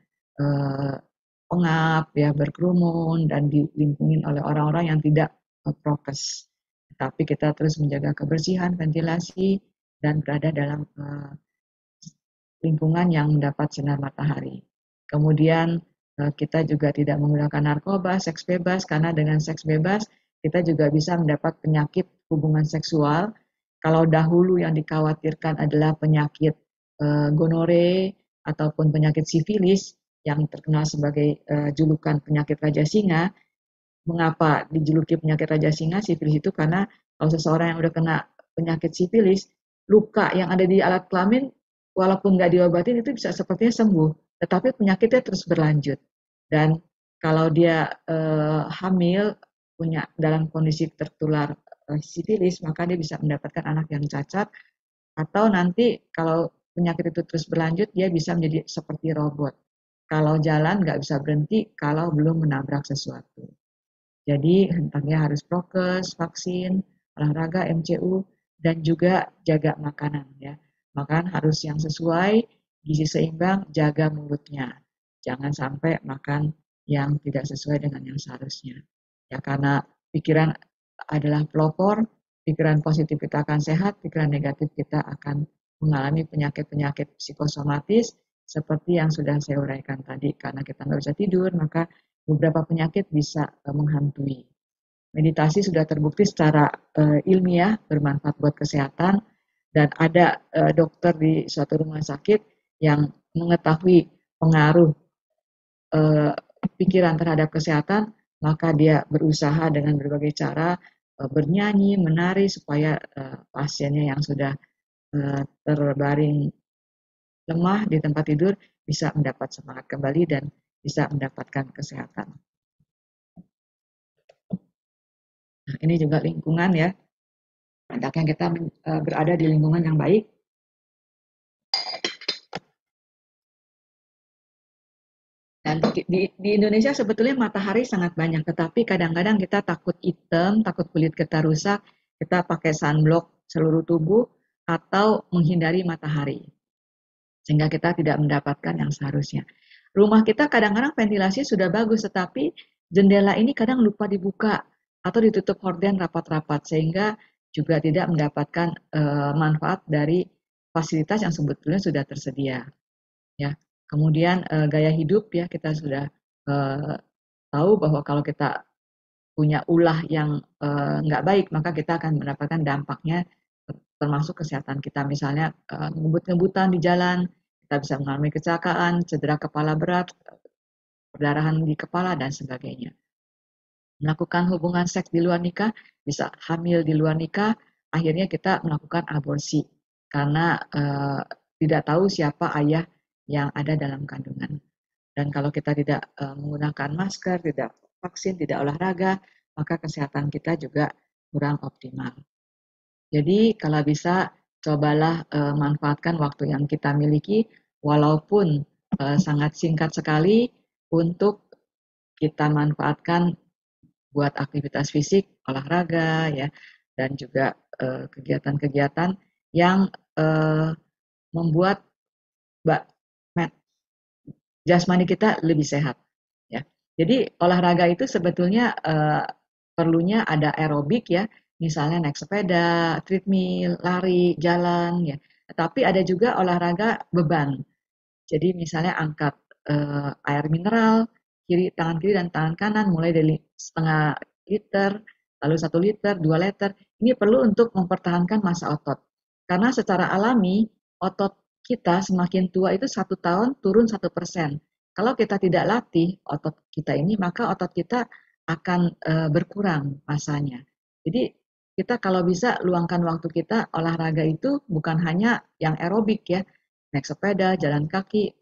pengap, ya, berkerumun, dan dilingkungi oleh orang-orang yang tidak prokes. Tapi kita terus menjaga kebersihan, ventilasi, dan berada dalam lingkungan yang mendapat sinar matahari. Kemudian kita juga tidak menggunakan narkoba, seks bebas, karena dengan seks bebas kita juga bisa mendapat penyakit hubungan seksual. Kalau dahulu yang dikhawatirkan adalah penyakit gonore ataupun penyakit sifilis yang terkenal sebagai julukan penyakit Raja Singa. Mengapa dijuluki penyakit Raja Singa, sifilis itu? Karena kalau seseorang yang udah kena penyakit sifilis, luka yang ada di alat kelamin walaupun nggak diobatin itu bisa sepertinya sembuh, tetapi penyakitnya terus berlanjut. Dan kalau dia hamil, punya dalam kondisi tertular sifilis, maka dia bisa mendapatkan anak yang cacat, atau nanti kalau penyakit itu terus berlanjut, dia bisa menjadi seperti robot. Kalau jalan nggak bisa berhenti kalau belum menabrak sesuatu. Jadi hendaknya harus prokes, vaksin, olahraga, MCU, dan juga jaga makanan ya. Makan harus yang sesuai, gizi seimbang, jaga mulutnya. Jangan sampai makan yang tidak sesuai dengan yang seharusnya. Ya karena pikiran adalah pelopor, pikiran positif kita akan sehat, pikiran negatif kita akan mengalami penyakit-penyakit psikosomatis seperti yang sudah saya uraikan tadi. Karena kita nggak bisa tidur, maka beberapa penyakit bisa menghantui. Meditasi sudah terbukti secara ilmiah bermanfaat buat kesehatan, dan ada dokter di suatu rumah sakit yang mengetahui pengaruh pikiran terhadap kesehatan, maka dia berusaha dengan berbagai cara bernyanyi, menari supaya pasiennya yang sudah terbaring lemah di tempat tidur bisa mendapat semangat kembali dan bisa mendapatkan kesehatan. Nah, ini juga lingkungan ya. Hendaknya kita berada di lingkungan yang baik. Dan di Indonesia sebetulnya matahari sangat banyak, tetapi kadang-kadang kita takut hitam, takut kulit kita rusak, kita pakai sunblock seluruh tubuh atau menghindari matahari. Sehingga kita tidak mendapatkan yang seharusnya. Rumah kita kadang-kadang ventilasi sudah bagus, tetapi jendela ini kadang lupa dibuka atau ditutup horden rapat-rapat, sehingga juga tidak mendapatkan manfaat dari fasilitas yang sebetulnya sudah tersedia. Ya, kemudian gaya hidup ya, kita sudah tahu bahwa kalau kita punya ulah yang nggak baik, maka kita akan mendapatkan dampaknya termasuk kesehatan kita. Misalnya ngebut-ngebutan di jalan, kita bisa mengalami kecelakaan, cedera kepala berat, perdarahan di kepala, dan sebagainya. Melakukan hubungan seks di luar nikah, bisa hamil di luar nikah, akhirnya kita melakukan aborsi karena tidak tahu siapa ayah yang ada dalam kandungan. Dan kalau kita tidak menggunakan masker, tidak vaksin, tidak olahraga, maka kesehatan kita juga kurang optimal. Jadi kalau bisa cobalah manfaatkan waktu yang kita miliki, walaupun sangat singkat sekali, untuk kita manfaatkan buat aktivitas fisik, olahraga ya, dan juga kegiatan-kegiatan yang membuat jasmani kita lebih sehat ya. Jadi olahraga itu sebetulnya perlunya ada aerobik ya, misalnya naik sepeda, treadmill, lari, jalan ya. Tapi ada juga olahraga beban. Jadi misalnya angkat air mineral, tangan kiri dan tangan kanan mulai dari setengah liter, lalu 1 liter, 2 liter. Ini perlu untuk mempertahankan massa otot. Karena secara alami otot kita semakin tua itu 1 tahun turun 1%. Kalau kita tidak latih otot kita ini, maka otot kita akan berkurang massanya. Jadi kita kalau bisa luangkan waktu kita olahraga itu bukan hanya yang aerobik ya, naik sepeda, jalan kaki,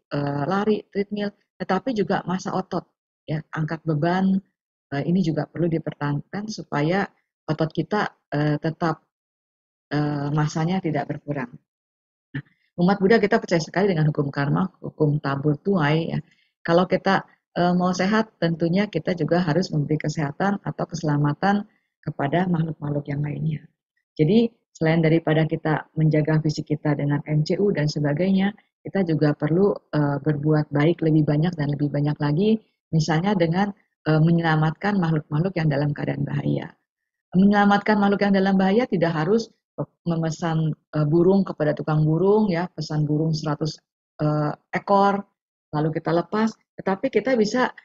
lari, treadmill, tetapi juga massa otot ya, angkat beban. Ini juga perlu dipertahankan supaya otot kita tetap massanya tidak berkurang. Nah, umat Buddha kita percaya sekali dengan hukum karma, hukum tabur tuai ya. Kalau kita mau sehat, tentunya kita juga harus memberi kesehatan atau keselamatan kepada makhluk-makhluk yang lainnya. Jadi selain daripada kita menjaga fisik kita dengan MCU dan sebagainya, kita juga perlu berbuat baik lebih banyak dan lebih banyak lagi, misalnya dengan menyelamatkan makhluk-makhluk yang dalam keadaan bahaya. Menyelamatkan makhluk yang dalam bahaya tidak harus memesan burung kepada tukang burung ya, pesan burung 100 ekor lalu kita lepas, tetapi kita bisa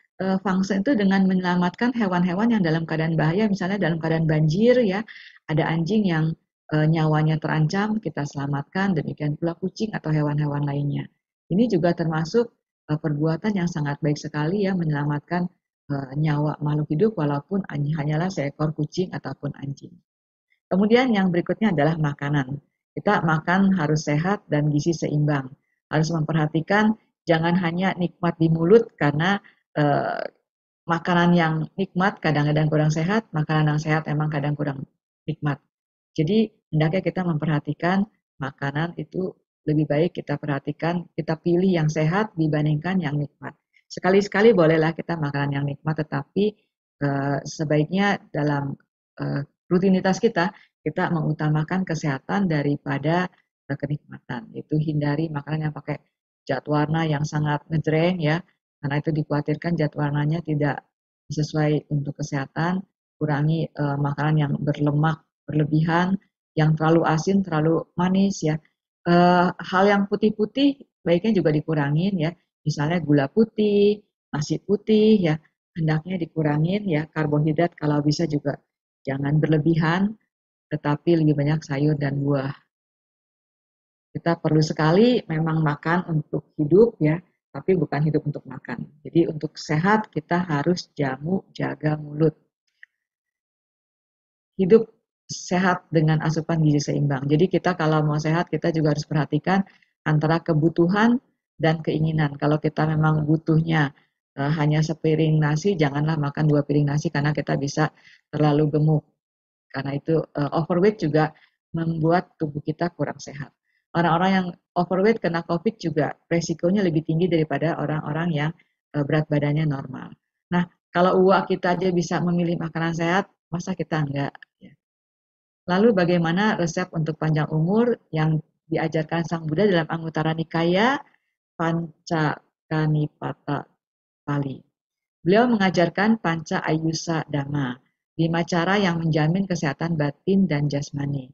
function itu dengan menyelamatkan hewan-hewan yang dalam keadaan bahaya, misalnya dalam keadaan banjir ya, ada anjing yang nyawanya terancam, kita selamatkan, demikian pula kucing atau hewan-hewan lainnya. Ini juga termasuk perbuatan yang sangat baik sekali ya, menyelamatkan nyawa makhluk hidup walaupun hanyalah seekor kucing ataupun anjing. Kemudian yang berikutnya adalah makanan. Kita makan harus sehat dan gizi seimbang. Harus memperhatikan jangan hanya nikmat di mulut karena makanan yang nikmat kadang-kadang kurang sehat, makanan yang sehat emang kadang kurang nikmat. Jadi hendaknya kita memperhatikan makanan itu lebih baik kita perhatikan, kita pilih yang sehat dibandingkan yang nikmat. Sekali-sekali bolehlah kita makan yang nikmat, tetapi sebaiknya dalam rutinitas kita mengutamakan kesehatan daripada kenikmatan. Itu hindari makanan yang pakai zat warna yang sangat ngejreng ya, karena itu dikhawatirkan zat warnanya tidak sesuai untuk kesehatan. Kurangi makanan yang berlemak berlebihan, yang terlalu asin, terlalu manis ya. Hal yang putih-putih baiknya juga dikurangin ya. Misalnya gula putih, nasi putih ya, hendaknya dikurangin ya. Karbohidrat kalau bisa juga jangan berlebihan, tetapi lebih banyak sayur dan buah. Kita perlu sekali memang makan untuk hidup ya, tapi bukan hidup untuk makan. Jadi untuk sehat kita harus jaga mulut. Hidup sehat dengan asupan gizi seimbang. Jadi kita kalau mau sehat kita juga harus perhatikan antara kebutuhan dan keinginan. Kalau kita memang butuhnya hanya sepiring nasi, janganlah makan 2 piring nasi karena kita bisa terlalu gemuk. Karena itu overweight juga membuat tubuh kita kurang sehat. Orang-orang yang overweight kena COVID juga resikonya lebih tinggi daripada orang-orang yang berat badannya normal. Nah, kalau kita aja bisa memilih makanan sehat, masa kita enggak? Ya. Lalu bagaimana resep untuk panjang umur yang diajarkan Sang Buddha dalam Anguttara Nikaya Pancakanipata Pali? Beliau mengajarkan Panca Ayusa Dhamma, 5 cara yang menjamin kesehatan batin dan jasmani,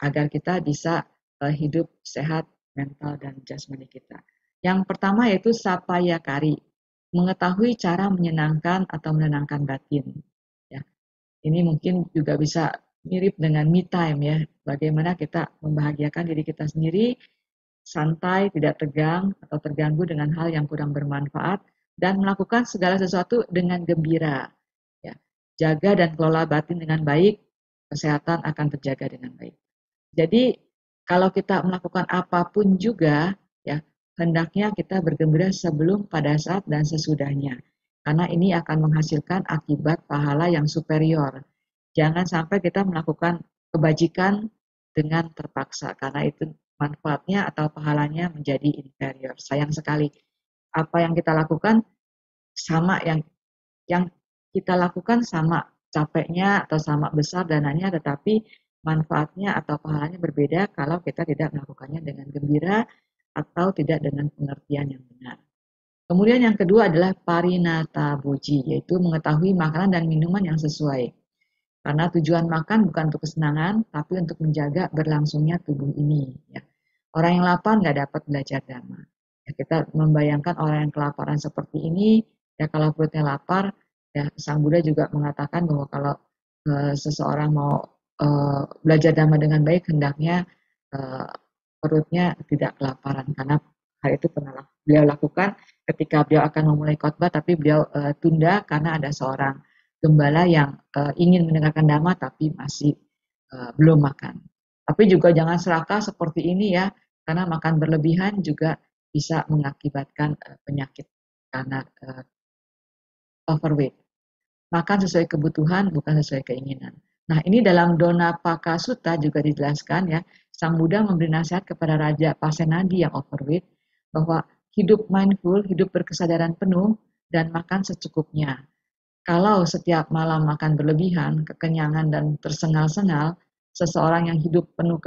agar kita bisa hidup sehat mental dan jasmani kita. Yang pertama yaitu Sapayakari, mengetahui cara menyenangkan atau menenangkan batin. Ya, ini mungkin juga bisa mirip dengan me time ya, bagaimana kita membahagiakan diri kita sendiri, santai, tidak tegang atau terganggu dengan hal yang kurang bermanfaat, dan melakukan segala sesuatu dengan gembira. Ya, jaga dan kelola batin dengan baik, kesehatan akan terjaga dengan baik. Jadi kalau kita melakukan apapun juga, ya hendaknya kita bergembira sebelum, pada saat, dan sesudahnya. Karena ini akan menghasilkan akibat pahala yang superior. Jangan sampai kita melakukan kebajikan dengan terpaksa, karena itu manfaatnya atau pahalanya menjadi inferior. Sayang sekali. Apa yang kita lakukan sama yang kita lakukan sama capeknya atau sama besar dananya, tetapi manfaatnya atau pahalanya berbeda kalau kita tidak melakukannya dengan gembira atau tidak dengan pengertian yang benar. Kemudian yang kedua adalah parinata boji, yaitu mengetahui makanan dan minuman yang sesuai. Karena tujuan makan bukan untuk kesenangan, tapi untuk menjaga berlangsungnya tubuh ini. Ya. Orang yang lapar nggak dapat belajar dhamma. Ya, kita membayangkan orang yang kelaparan seperti ini, ya kalau perutnya lapar, ya Sang Buddha juga mengatakan bahwa kalau seseorang mau belajar dhamma dengan baik, hendaknya perutnya tidak kelaparan. Karena hal itu pernah beliau lakukan ketika beliau akan memulai khotbah, tapi beliau tunda karena ada seorang gembala yang ingin mendengarkan dhamma tapi masih belum makan. Tapi juga jangan serakah seperti ini ya, karena makan berlebihan juga bisa mengakibatkan penyakit karena overweight. Makan sesuai kebutuhan, bukan sesuai keinginan. Nah, ini dalam Donapaka Sutta juga dijelaskan ya, Sang Buddha memberi nasihat kepada Raja Pasenadi yang overweight bahwa hidup mindful, hidup berkesadaran penuh, dan makan secukupnya. Kalau setiap malam makan berlebihan, kekenyangan, dan tersengal-sengal, seseorang yang hidup penuh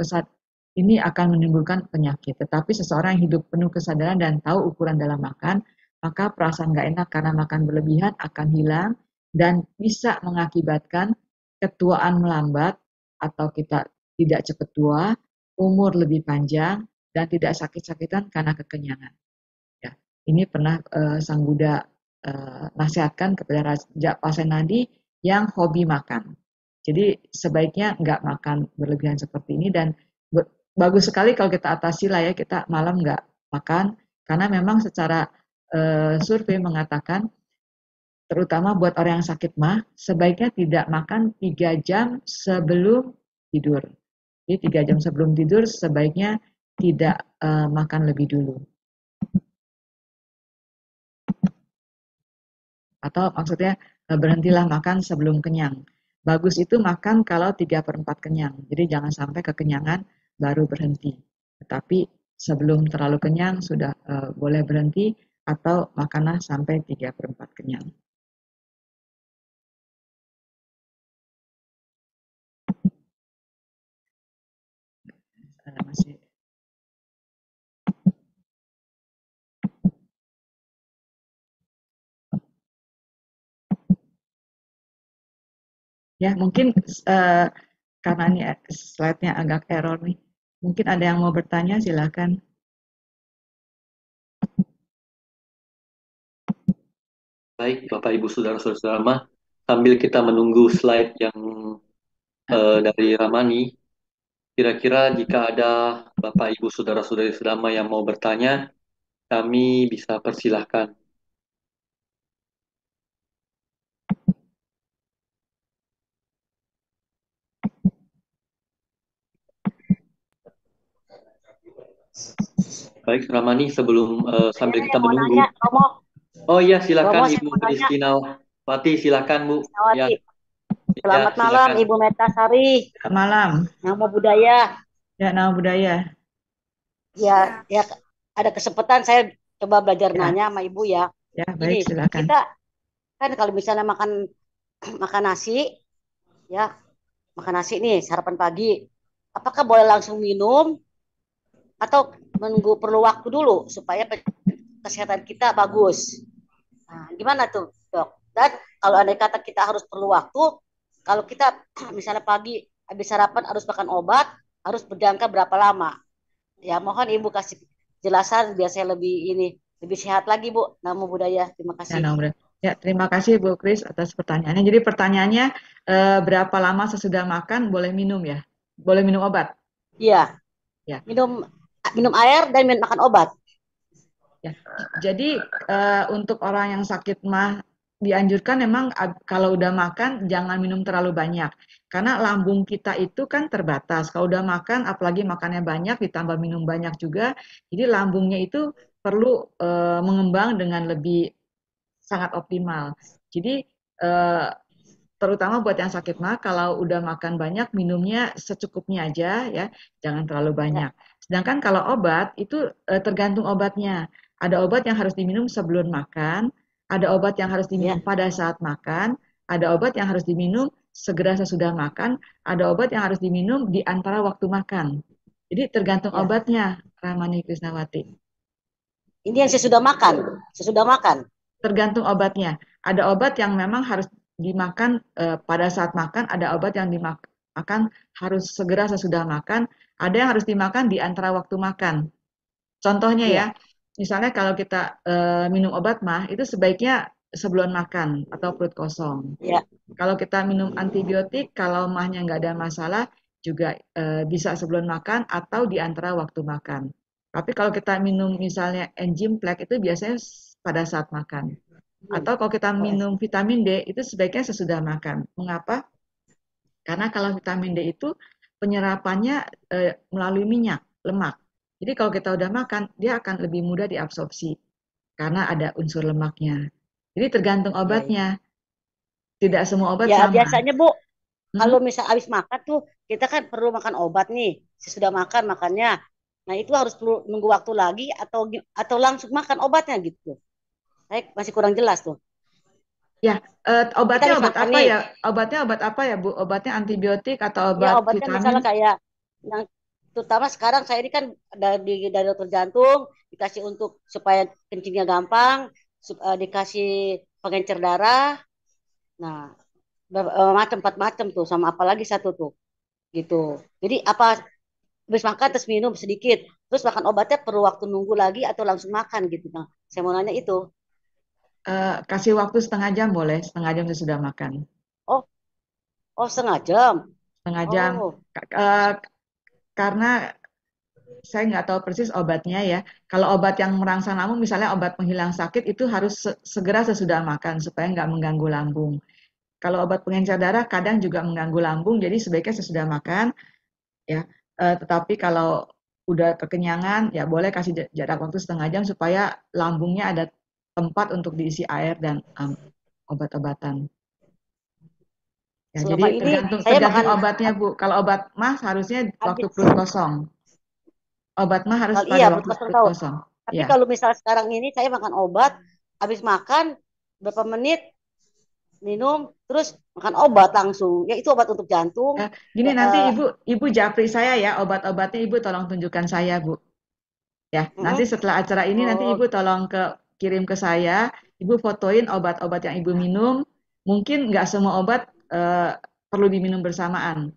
ini akan menimbulkan penyakit. Tetapi seseorang yang hidup penuh kesadaran dan tahu ukuran dalam makan, maka perasaan gak enak karena makan berlebihan akan hilang dan bisa mengakibatkan ketuaan melambat atau kita tidak cepat tua, umur lebih panjang, dan tidak sakit-sakitan karena kekenyangan. Ya, ini pernah Sang Buddha nasihatkan kepada Raja Pasenadi yang hobi makan. Jadi sebaiknya nggak makan berlebihan seperti ini, dan bagus sekali kalau kita atasi lah ya, kita malam nggak makan, karena memang secara survei mengatakan terutama buat orang yang sakit mah sebaiknya tidak makan 3 jam sebelum tidur. Jadi 3 jam sebelum tidur sebaiknya tidak makan lebih dulu. Atau maksudnya berhentilah makan sebelum kenyang. Bagus itu makan kalau 3/4 kenyang. Jadi jangan sampai kekenyangan baru berhenti. Tetapi sebelum terlalu kenyang sudah boleh berhenti atau makanlah sampai 3/4 kenyang. Masih ya mungkin karena ini slide-nya agak error nih. Mungkin ada yang mau bertanya, silakan. Baik, Bapak Ibu Saudara-saudara, sambil kita menunggu slide yang dari Ramani, kira-kira jika ada Bapak Ibu Saudara-saudari selama yang mau bertanya, kami bisa persilahkan. Baik, Ramani, sebelum sambil kita menunggu. Nanya, Romo, Oh iya, silakan saya Ibu mau nanya, Kristinawati, silakan Bu. Ya, Krisnawati. ya, Selamat malam, silakan. Ibu Metasari, Selamat malam. Nama Budaya. Ya, nama budaya. Ya, ya ada kesempatan saya coba belajar Ya, nanya sama Ibu ya. ya Gini, baik, silakan. kita kan kalau misalnya makan makan nasi, ya makan nasi nih sarapan pagi, apakah boleh langsung minum atau menunggu perlu waktu dulu supaya kesehatan kita bagus? Nah, gimana tuh, Dok? Dan kalau andai kata kita harus perlu waktu, kalau kita misalnya pagi habis sarapan harus makan obat, harus berjangka berapa lama? Ya, mohon Ibu kasih jelasan biar saya lebih sehat lagi, Bu. Namo Buddhaya. Terima Ya, kasih. nomor. Ya, terima kasih Bu Kris atas pertanyaannya. Jadi pertanyaannya berapa lama sesudah makan boleh minum ya? Boleh minum obat? Iya, Ya. minum air dan makan obat. Ya. Jadi untuk orang yang sakit mah dianjurkan memang kalau udah makan jangan minum terlalu banyak. Karena lambung kita itu kan terbatas. Kalau udah makan, apalagi makannya banyak ditambah minum banyak juga, jadi lambungnya itu perlu mengembang dengan lebih sangat optimal. Jadi terutama buat yang sakit mah kalau udah makan banyak minumnya secukupnya aja ya, jangan terlalu banyak. Sedangkan kalau obat itu tergantung obatnya. Ada obat yang harus diminum sebelum makan, ada obat yang harus diminum pada saat makan, ada obat yang harus diminum segera sesudah makan, ada obat yang harus diminum di antara waktu makan. Jadi tergantung obatnya, Ramani Krisnawati. Ini yang sesudah makan. Tergantung obatnya. Ada obat yang memang harus dimakan pada saat makan, ada obat yang dimakan harus segera sesudah makan, ada yang harus dimakan di antara waktu makan. Contohnya ya, misalnya kalau kita minum obat mah, itu sebaiknya sebelum makan atau perut kosong. Kalau kita minum antibiotik, kalau mahnya nggak ada masalah, juga bisa sebelum makan atau di antara waktu makan. Tapi kalau kita minum misalnya Enzymplack itu biasanya pada saat makan. Atau kalau kita minum vitamin D itu sebaiknya sesudah makan. Mengapa? Karena kalau vitamin D itu penyerapannya melalui minyak, lemak. Jadi kalau kita udah makan, dia akan lebih mudah diabsorpsi karena ada unsur lemaknya. Jadi tergantung obatnya. Tidak semua obat sama. Biasanya Bu, kalau misal habis makan tuh kita kan perlu makan obat nih. Sesudah makan makannya. Nah, itu harus perlu nunggu waktu lagi atau langsung makan obatnya gitu. Saya masih kurang jelas tuh. Ya, obatnya obat apa nih. ya? Obatnya obat apa ya, Bu? Obatnya antibiotik atau Ya, obat obatnya vitamin? misalnya kayak yang terutama sekarang saya ini kan dari dokter jantung dikasih untuk supaya kencingnya gampang, dikasih pengencer darah. Nah, macam tuh sama apalagi satu tuh gitu. Jadi apa habis makan terus minum sedikit, terus makan obatnya perlu waktu nunggu lagi atau langsung makan gitu. Nah, saya mau nanya itu. Kasih waktu setengah jam boleh, setengah jam sesudah makan. Oh setengah jam. Setengah jam. Karena saya nggak tahu persis obatnya ya. Kalau obat yang merangsang lambung, misalnya obat penghilang sakit, itu harus segera sesudah makan supaya nggak mengganggu lambung. Kalau obat pengencer darah kadang juga mengganggu lambung, jadi sebaiknya sesudah makan. Ya, tetapi kalau udah kekenyangan, ya boleh kasih jarak waktu setengah jam supaya lambungnya ada tempat untuk diisi air dan obat-obatan. Ya, jadi tergantung obatnya Bu. Kalau obat mah harusnya waktu perut kosong. Obat mah harus Iya, pada perut waktu kosong perut tahu. kosong. Tapi Ya. kalau misal sekarang ini saya makan obat, habis makan berapa menit minum, terus makan obat langsung. Ya itu obat untuk jantung. Gini Ya, nanti Ibu japri saya ya, obat-obatnya Ibu tolong tunjukkan saya, Bu. Ya, nanti setelah acara ini nanti oh, Ibu tolong kirim ke saya, Ibu fotoin obat-obat yang Ibu minum. Mungkin nggak semua obat perlu diminum bersamaan,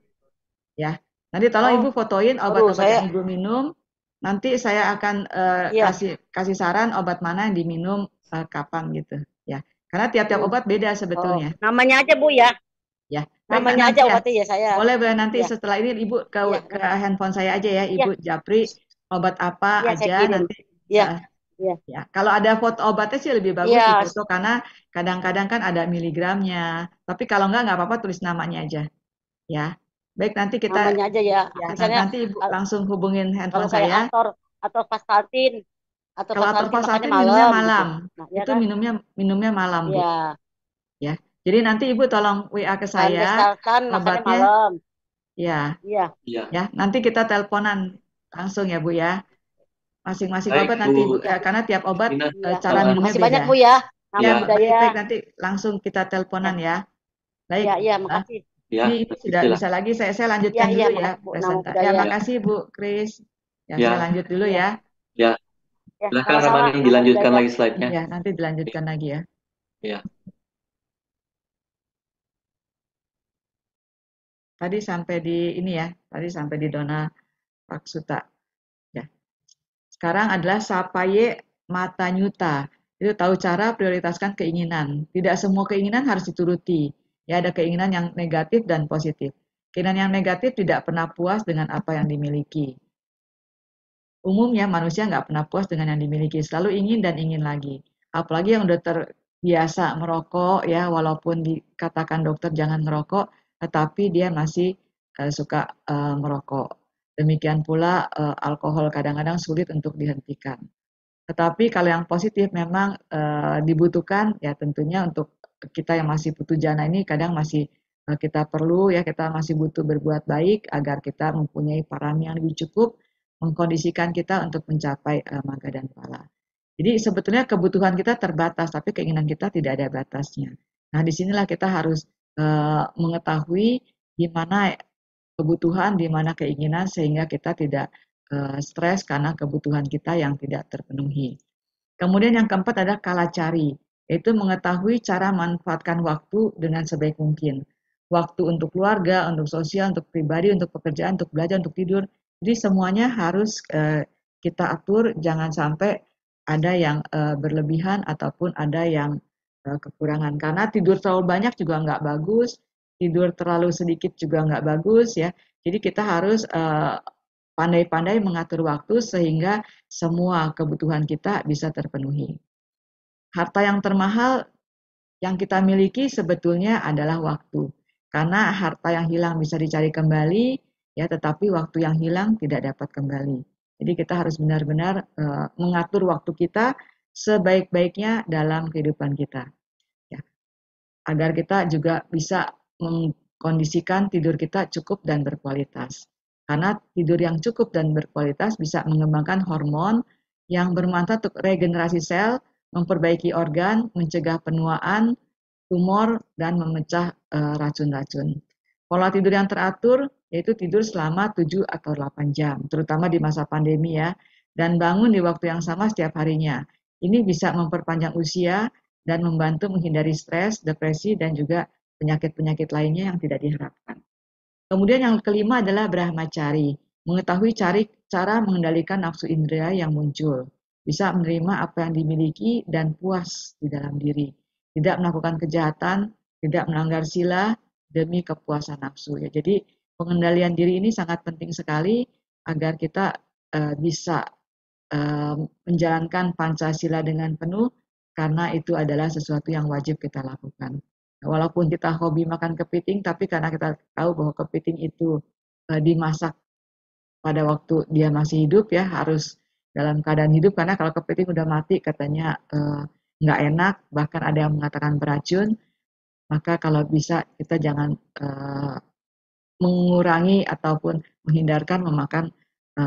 ya. Nanti tolong Ibu oh, fotoin aduh obat-obat saya, yang Ibu minum. Nanti saya akan iya, kasih saran obat mana yang diminum kapan gitu, ya. Karena tiap-tiap hmm, obat beda oh, sebetulnya, namanya aja Bu ya, ya. Baik Nak, namanya nanti aja ya. obatnya ya saya, Boleh nanti ya, setelah ini Ibu iya, ke handphone saya aja ya, Ibu iya, japri obat apa iya saya aja kirim, nanti. iya, eh, iya, Ya, kalau ada foto obatnya sih lebih bagus di iya, foto karena kadang-kadang kan ada miligramnya. Tapi kalau nggak apa-apa tulis namanya aja, ya. Baik, nanti kita namanya aja ya. ya Misalnya nanti Ibu langsung hubungin kalau handphone kayak saya. atau Vastaltin, atau Kalau Vastaltin makannya atorvastatin minumnya malam gitu. malam. Nah, ya Itu kan? minumnya malam, Bu, Iya, ya. Jadi nanti Ibu tolong WA ke saya Vandestaltan makannya obatnya, malam. ya, Iya, Iya. ya. Nanti kita teleponan langsung ya, Bu ya. Masing-masing Baik obat Bu nanti Ibu ya, karena tiap obat Ina. iya. cara minumnya Makasih banyak beda. Bu ya. Nama Ya, Ya, budaya. baik-baik nanti langsung kita teleponan Ya, ya. Baik, iya, iya, ah, makasih. ya, ini sudah bisa silakan. lagi. Saya Iya, lanjutkan iya, dulu ya makasih Bu. Nama presentasi. Ya, budaya. Ya, makasih Bu Kris. Ya, saya ya, lanjut dulu Iya, ya. ya. ya, Silakan sama-sama. Ramani Nama dilanjutkan budaya. lagi slide-nya. Ya, nanti dilanjutkan lagi ya. Ya, Tadi sampai di ini ya. Tadi sampai di Dona Raksuta. Ya. Sekarang adalah Sapaye Matanyuta. Itu tahu cara prioritaskan keinginan. Tidak semua keinginan harus dituruti. Ya, ada keinginan yang negatif dan positif. Keinginan yang negatif tidak pernah puas dengan apa yang dimiliki. Umumnya manusia nggak pernah puas dengan yang dimiliki, selalu ingin dan ingin lagi. Apalagi yang udah terbiasa merokok ya, walaupun dikatakan dokter jangan merokok, tetapi dia masih suka merokok. Demikian pula alkohol kadang-kadang sulit untuk dihentikan. Tetapi kalau yang positif memang dibutuhkan ya tentunya untuk kita yang masih putujana ini kadang masih kita perlu ya kita masih butuh berbuat baik agar kita mempunyai parami yang lebih cukup mengkondisikan kita untuk mencapai magga dan pala. Jadi sebetulnya kebutuhan kita terbatas tapi keinginan kita tidak ada batasnya. Nah disinilah kita harus mengetahui di mana kebutuhan, di mana keinginan sehingga kita tidak stres karena kebutuhan kita yang tidak terpenuhi. Kemudian yang keempat adalah kalacari, yaitu mengetahui cara manfaatkan waktu dengan sebaik mungkin. Waktu untuk keluarga, untuk sosial, untuk pribadi, untuk pekerjaan, untuk belajar, untuk tidur. Jadi semuanya harus kita atur, jangan sampai ada yang berlebihan ataupun ada yang kekurangan. Karena tidur terlalu banyak juga nggak bagus, tidur terlalu sedikit juga nggak bagus ya. Jadi kita harus pandai-pandai mengatur waktu sehingga semua kebutuhan kita bisa terpenuhi. Harta yang termahal yang kita miliki sebetulnya adalah waktu. Karena harta yang hilang bisa dicari kembali, ya, tetapi waktu yang hilang tidak dapat kembali. Jadi kita harus benar-benar mengatur waktu kita sebaik-baiknya dalam kehidupan kita. Ya, agar kita juga bisa mengkondisikan tidur kita cukup dan berkualitas. Karena tidur yang cukup dan berkualitas bisa mengembangkan hormon yang bermanfaat untuk regenerasi sel, memperbaiki organ, mencegah penuaan, tumor, dan memecah racun-racun. Pola tidur yang teratur yaitu tidur selama 7 atau 8 jam, terutama di masa pandemi ya, dan bangun di waktu yang sama setiap harinya. Ini bisa memperpanjang usia dan membantu menghindari stres, depresi, dan juga penyakit-penyakit lainnya yang tidak diharapkan. Kemudian yang kelima adalah brahmacari, mengetahui cara mengendalikan nafsu indera yang muncul, bisa menerima apa yang dimiliki dan puas di dalam diri, tidak melakukan kejahatan, tidak melanggar sila demi kepuasan nafsu. Ya, jadi pengendalian diri ini sangat penting sekali agar kita bisa menjalankan Pancasila dengan penuh karena itu adalah sesuatu yang wajib kita lakukan. Walaupun kita hobi makan kepiting, tapi karena kita tahu bahwa kepiting itu dimasak pada waktu dia masih hidup ya harus dalam keadaan hidup karena kalau kepiting udah mati katanya nggak enak, bahkan ada yang mengatakan beracun. Maka kalau bisa kita jangan mengurangi ataupun menghindarkan memakan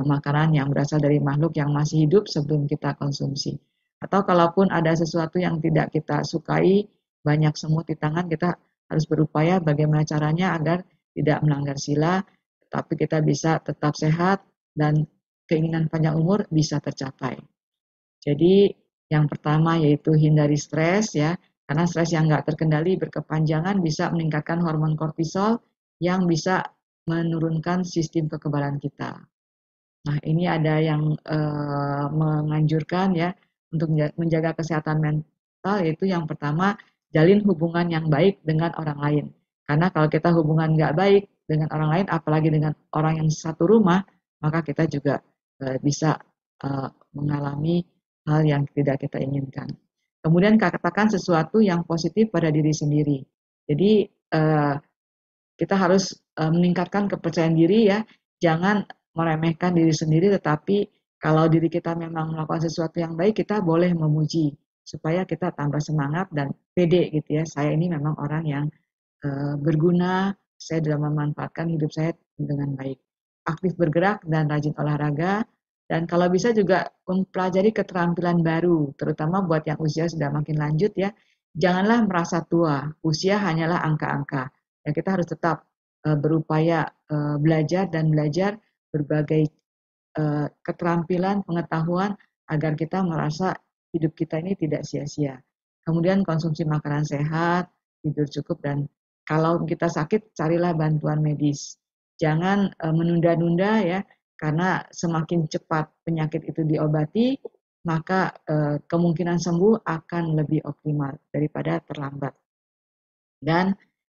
makanan yang berasal dari makhluk yang masih hidup sebelum kita konsumsi. Atau kalaupun ada sesuatu yang tidak kita sukai, banyak semut di tangan, kita harus berupaya bagaimana caranya agar tidak melanggar sila, tapi kita bisa tetap sehat dan keinginan panjang umur bisa tercapai. Jadi yang pertama yaitu hindari stres ya, karena stres yang nggak terkendali berkepanjangan bisa meningkatkan hormon kortisol yang bisa menurunkan sistem kekebalan kita. Nah, ini ada yang menganjurkan ya untuk menjaga kesehatan mental, yaitu yang pertama jalin hubungan yang baik dengan orang lain. Karena kalau kita hubungan nggak baik dengan orang lain, apalagi dengan orang yang satu rumah, maka kita juga bisa mengalami hal yang tidak kita inginkan. Kemudian katakan sesuatu yang positif pada diri sendiri. Jadi kita harus meningkatkan kepercayaan diri ya, jangan meremehkan diri sendiri, tetapi kalau diri kita memang melakukan sesuatu yang baik, kita boleh memuji supaya kita tambah semangat dan pede gitu ya. Saya ini memang orang yang berguna, saya dalam memanfaatkan hidup saya dengan baik. Aktif bergerak dan rajin olahraga, dan kalau bisa juga mempelajari keterampilan baru, terutama buat yang usia sudah makin lanjut ya. Janganlah merasa tua, usia hanyalah angka-angka. Ya, kita harus tetap berupaya belajar dan belajar berbagai keterampilan, pengetahuan agar kita merasa hidup kita ini tidak sia-sia. Kemudian konsumsi makanan sehat, tidur cukup, dan kalau kita sakit carilah bantuan medis. Jangan menunda-nunda ya, karena semakin cepat penyakit itu diobati, maka kemungkinan sembuh akan lebih optimal daripada terlambat. Dan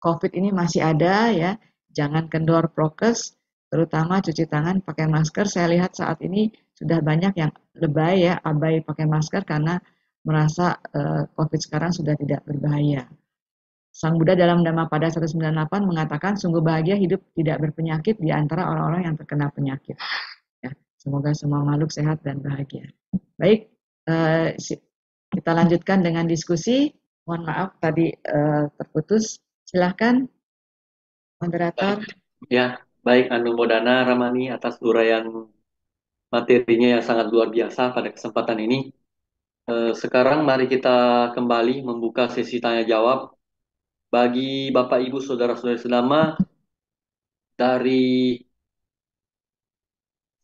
COVID ini masih ada ya, jangan kendor prokes, terutama cuci tangan, pakai masker. Saya lihat saat ini sudah banyak yang lebay ya, abai pakai masker karena merasa COVID sekarang sudah tidak berbahaya. Sang Buddha dalam Dhammapada 198 mengatakan sungguh bahagia hidup tidak berpenyakit di antara orang-orang yang terkena penyakit. Ya, semoga semua makhluk sehat dan bahagia. Baik, kita lanjutkan dengan diskusi. Mohon maaf tadi terputus. Silahkan, moderator. Ya, baik Anu Modana Ramani atas uraian materinya yang sangat luar biasa pada kesempatan ini. Sekarang mari kita kembali membuka sesi tanya jawab bagi Bapak Ibu Saudara-saudari selama dari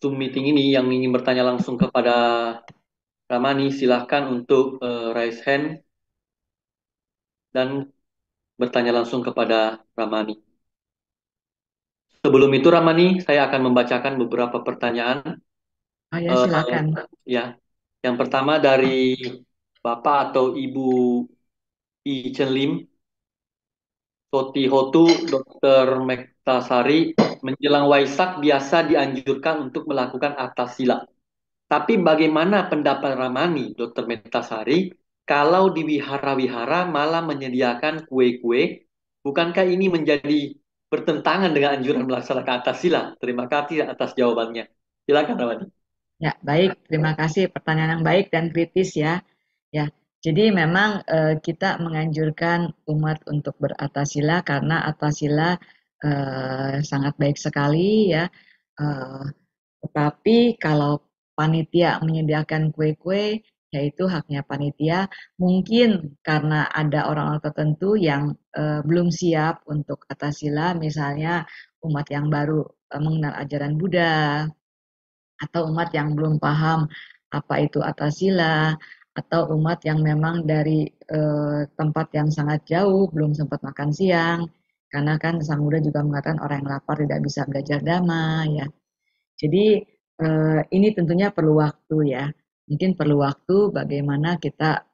Zoom meeting ini yang ingin bertanya langsung kepada Ramani, silahkan untuk raise hand dan bertanya langsung kepada Ramani. Sebelum itu Ramani, saya akan membacakan beberapa pertanyaan. Oh ya, silakan. Ya, yang pertama dari Bapak atau Ibu I Chen Lim, Toti Hotu, Dr. Mektasari, menjelang Waisak biasa dianjurkan untuk melakukan atas sila. Tapi bagaimana pendapat Ramani, Dr. Mektasari, kalau di wihara-wihara malah menyediakan kue-kue, bukankah ini menjadi bertentangan dengan anjuran melaksanakan atas sila? Terima kasih atas jawabannya. Silakan Ramani. Ya, baik. Terima kasih. Pertanyaan yang baik dan kritis ya. Ya, jadi memang kita menganjurkan umat untuk beratasila karena atasila sangat baik sekali ya. Tetapi kalau panitia menyediakan kue-kue, yaitu haknya panitia. Mungkin karena ada orang-orang tertentu yang belum siap untuk atasila, misalnya umat yang baru mengenal ajaran Buddha, atau umat yang belum paham apa itu atasila, atau umat yang memang dari tempat yang sangat jauh, belum sempat makan siang, karena kan Sang Buddha juga mengatakan orang yang lapar tidak bisa belajar dhamma, ya. Jadi ini tentunya perlu waktu ya, mungkin perlu waktu bagaimana kita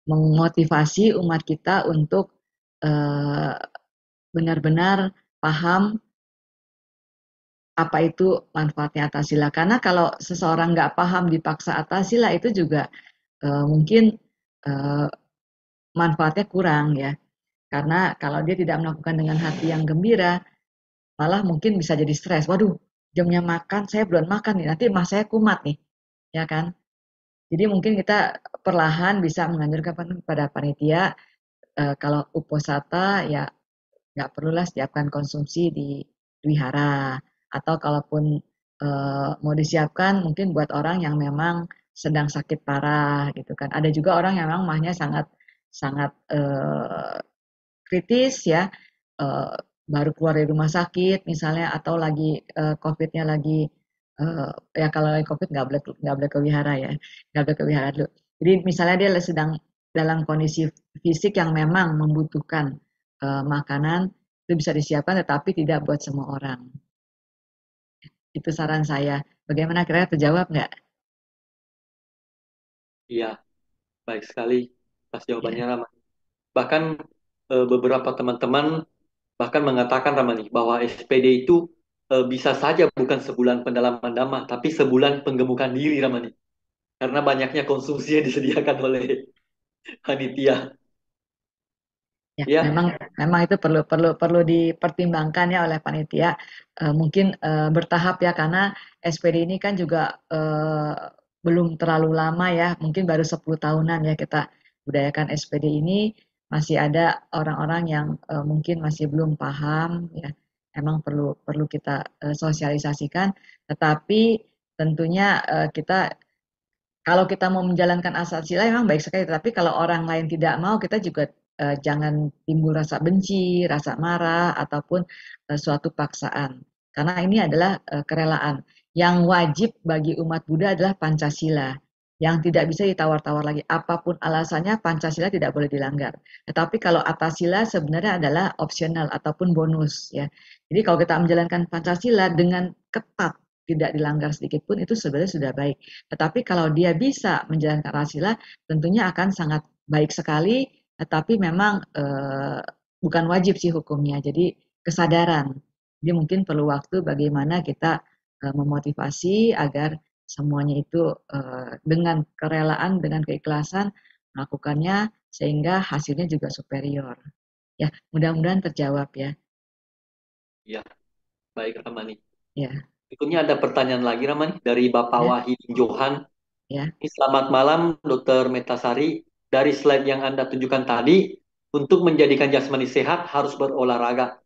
memotivasi umat kita untuk benar-benar paham apa itu manfaatnya atasila. Karena kalau seseorang nggak paham dipaksa atasila itu juga mungkin manfaatnya kurang ya. Karena kalau dia tidak melakukan dengan hati yang gembira, malah mungkin bisa jadi stres. Waduh, jamnya makan, saya belum makan nih, nanti mas saya kumat nih, ya kan? Jadi mungkin kita perlahan bisa menganjurkan pada panitia, kalau uposata ya nggak perlulah setiapkan konsumsi di wihara. Atau kalaupun mau disiapkan mungkin buat orang yang memang sedang sakit parah gitu kan. Ada juga orang yang memang mahnya sangat sangat kritis ya, eh, baru keluar dari rumah sakit misalnya, atau lagi COVID-nya lagi ya kalau lagi COVID nggak boleh ke wihara ya, nggak boleh ke wihara dulu. Jadi misalnya dia sedang dalam kondisi fisik yang memang membutuhkan makanan, itu bisa disiapkan tetapi tidak buat semua orang. Itu saran saya. Bagaimana, kira-kira terjawab nggak? Iya, baik sekali atas jawabannya Ya, Ramani. Bahkan beberapa teman-teman bahkan mengatakan Ramani bahwa SPD itu bisa saja bukan sebulan pendalaman dhamma, tapi sebulan penggemukan diri Ramani. Karena banyaknya konsumsi yang disediakan oleh panitia. ya, Ya, memang memang itu perlu perlu perlu dipertimbangkan ya oleh panitia. Mungkin bertahap ya, karena SPD ini kan juga belum terlalu lama ya, mungkin baru 10 tahunan ya kita budayakan SPD ini. Masih ada orang-orang yang mungkin masih belum paham ya. Emang perlu perlu kita sosialisasikan, tetapi tentunya kita, kalau kita mau menjalankan asal sila memang baik sekali, tapi kalau orang lain tidak mau, kita juga jangan timbul rasa benci, rasa marah, ataupun suatu paksaan. Karena ini adalah kerelaan. Yang wajib bagi umat Buddha adalah Pancasila, yang tidak bisa ditawar-tawar lagi. Apapun alasannya, Pancasila tidak boleh dilanggar. Tetapi kalau Atasila sebenarnya adalah opsional ataupun bonus ya. Jadi kalau kita menjalankan Pancasila dengan ketat, tidak dilanggar sedikit pun, itu sebenarnya sudah baik. Tetapi kalau dia bisa menjalankan rasila, tentunya akan sangat baik sekali, tetapi memang bukan wajib sih hukumnya. Jadi kesadaran. Jadi mungkin perlu waktu bagaimana kita memotivasi agar semuanya itu dengan kerelaan, dengan keikhlasan melakukannya sehingga hasilnya juga superior. Ya, mudah-mudahan terjawab ya. ya, baik Ramani. Ya, Berikutnya ada pertanyaan lagi Ramani dari Bapak ya, Wahid Johan. ya. Selamat malam, Dokter Metasari. Dari slide yang Anda tunjukkan tadi, untuk menjadikan jasmani sehat harus berolahraga.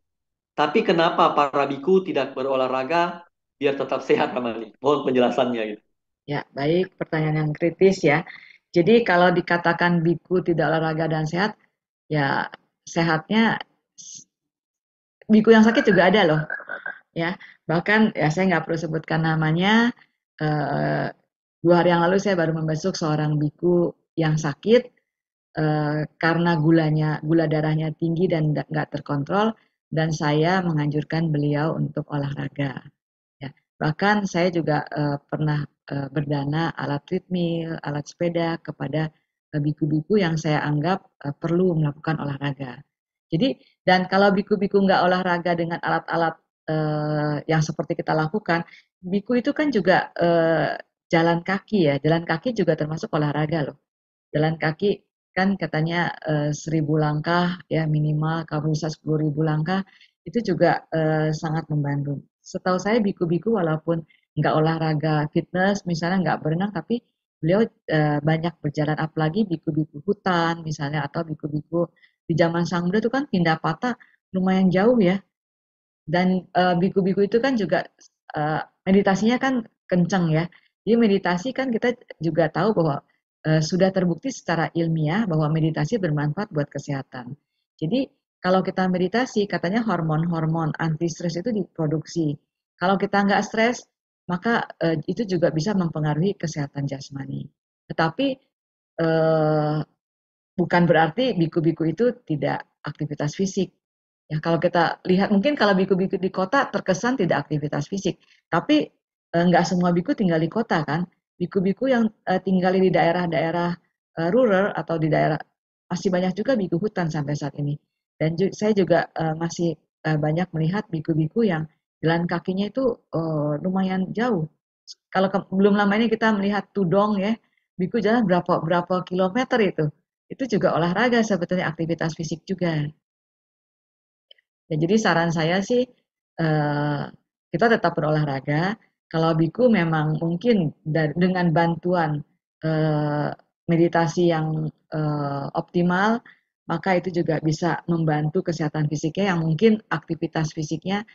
Tapi kenapa para biku tidak berolahraga biar tetap sehat, Ramani? Mohon penjelasannya. Gitu. Ya, baik, pertanyaan yang kritis ya. Jadi kalau dikatakan biku tidak olahraga dan sehat, ya sehatnya biku yang sakit juga ada loh, ya. Bahkan ya saya nggak perlu sebutkan namanya. Eh, 2 hari yang lalu saya baru membesuk seorang biku yang sakit karena gula darahnya tinggi dan nggak terkontrol, dan saya menganjurkan beliau untuk olahraga. Ya, bahkan saya juga pernah berdana alat treadmill, alat sepeda kepada biku-biku yang saya anggap perlu melakukan olahraga. Jadi, dan kalau biku-biku nggak olahraga dengan alat-alat yang seperti kita lakukan, biku itu kan juga jalan kaki ya, jalan kaki juga termasuk olahraga loh. Jalan kaki kan katanya 1.000 langkah ya minimal, kalau bisa 10.000 langkah, itu juga sangat membantu. Setahu saya biku-biku walaupun nggak olahraga fitness, misalnya nggak berenang, tapi beliau banyak berjalan, apalagi biku-biku hutan misalnya, atau biku-biku di zaman Sang Buddha itu kan pindah patah lumayan jauh ya. Dan biku-biku itu kan juga meditasinya kan kenceng ya. Jadi meditasi kan kita juga tahu bahwa sudah terbukti secara ilmiah bahwa meditasi bermanfaat buat kesehatan. Jadi kalau kita meditasi, katanya hormon-hormon anti stres itu diproduksi. Kalau kita nggak stres, maka itu juga bisa mempengaruhi kesehatan jasmani. Tetapi eh, bukan berarti biku-biku itu tidak aktivitas fisik. Ya, kalau kita lihat mungkin kalau biku-biku di kota terkesan tidak aktivitas fisik, tapi nggak semua biku tinggal di kota kan. Biku-biku yang tinggal di daerah-daerah rural atau di daerah, masih banyak juga biku hutan sampai saat ini. Dan saya juga masih banyak melihat biku-biku yang jalan kakinya itu lumayan jauh. Kalau belum lama ini kita melihat tudong ya, biku jalan berapa berapa kilometer itu. Itu juga olahraga sebetulnya, aktivitas fisik juga. Ya, jadi saran saya sih eh, kita tetap berolahraga. Kalau biku memang mungkin dengan bantuan eh, meditasi yang optimal, maka itu juga bisa membantu kesehatan fisiknya yang mungkin aktivitas fisiknya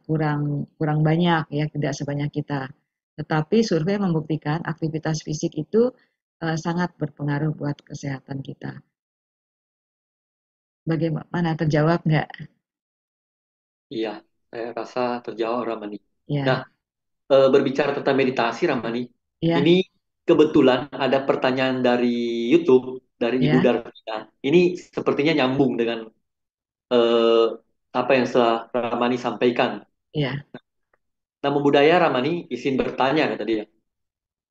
kurang banyak ya, tidak sebanyak kita. Tetapi survei membuktikan aktivitas fisik itu sangat berpengaruh buat kesehatan kita. Bagaimana, terjawab nggak? Iya, saya rasa terjawab Ramani. Nah, Ya, berbicara tentang meditasi Ramani, ya, ini kebetulan ada pertanyaan dari YouTube dari Ibu ya, Darvina. Ini sepertinya nyambung dengan eh, apa yang setelah Ramani sampaikan. ya. Namun budaya Ramani izin bertanya kata dia.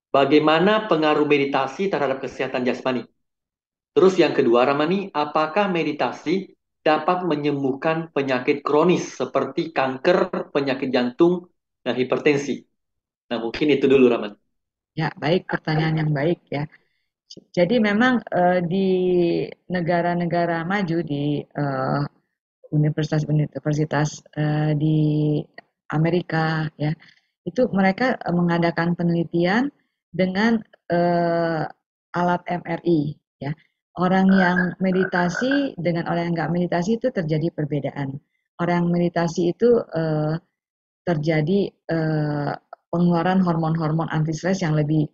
Bagaimana pengaruh meditasi terhadap kesehatan jasmani? Terus yang kedua Ramani, apakah meditasi dapat menyembuhkan penyakit kronis seperti kanker, penyakit jantung, dan hipertensi? Nah mungkin itu dulu Ramani. Ya, baik, pertanyaan yang baik ya. Jadi memang di negara-negara maju, di universitas-universitas di Amerika ya, itu mereka mengadakan penelitian dengan alat MRI ya. Orang yang meditasi dengan orang yang nggak meditasi itu terjadi perbedaan. Orang yang meditasi itu terjadi pengeluaran hormon-hormon anti stres yang lebih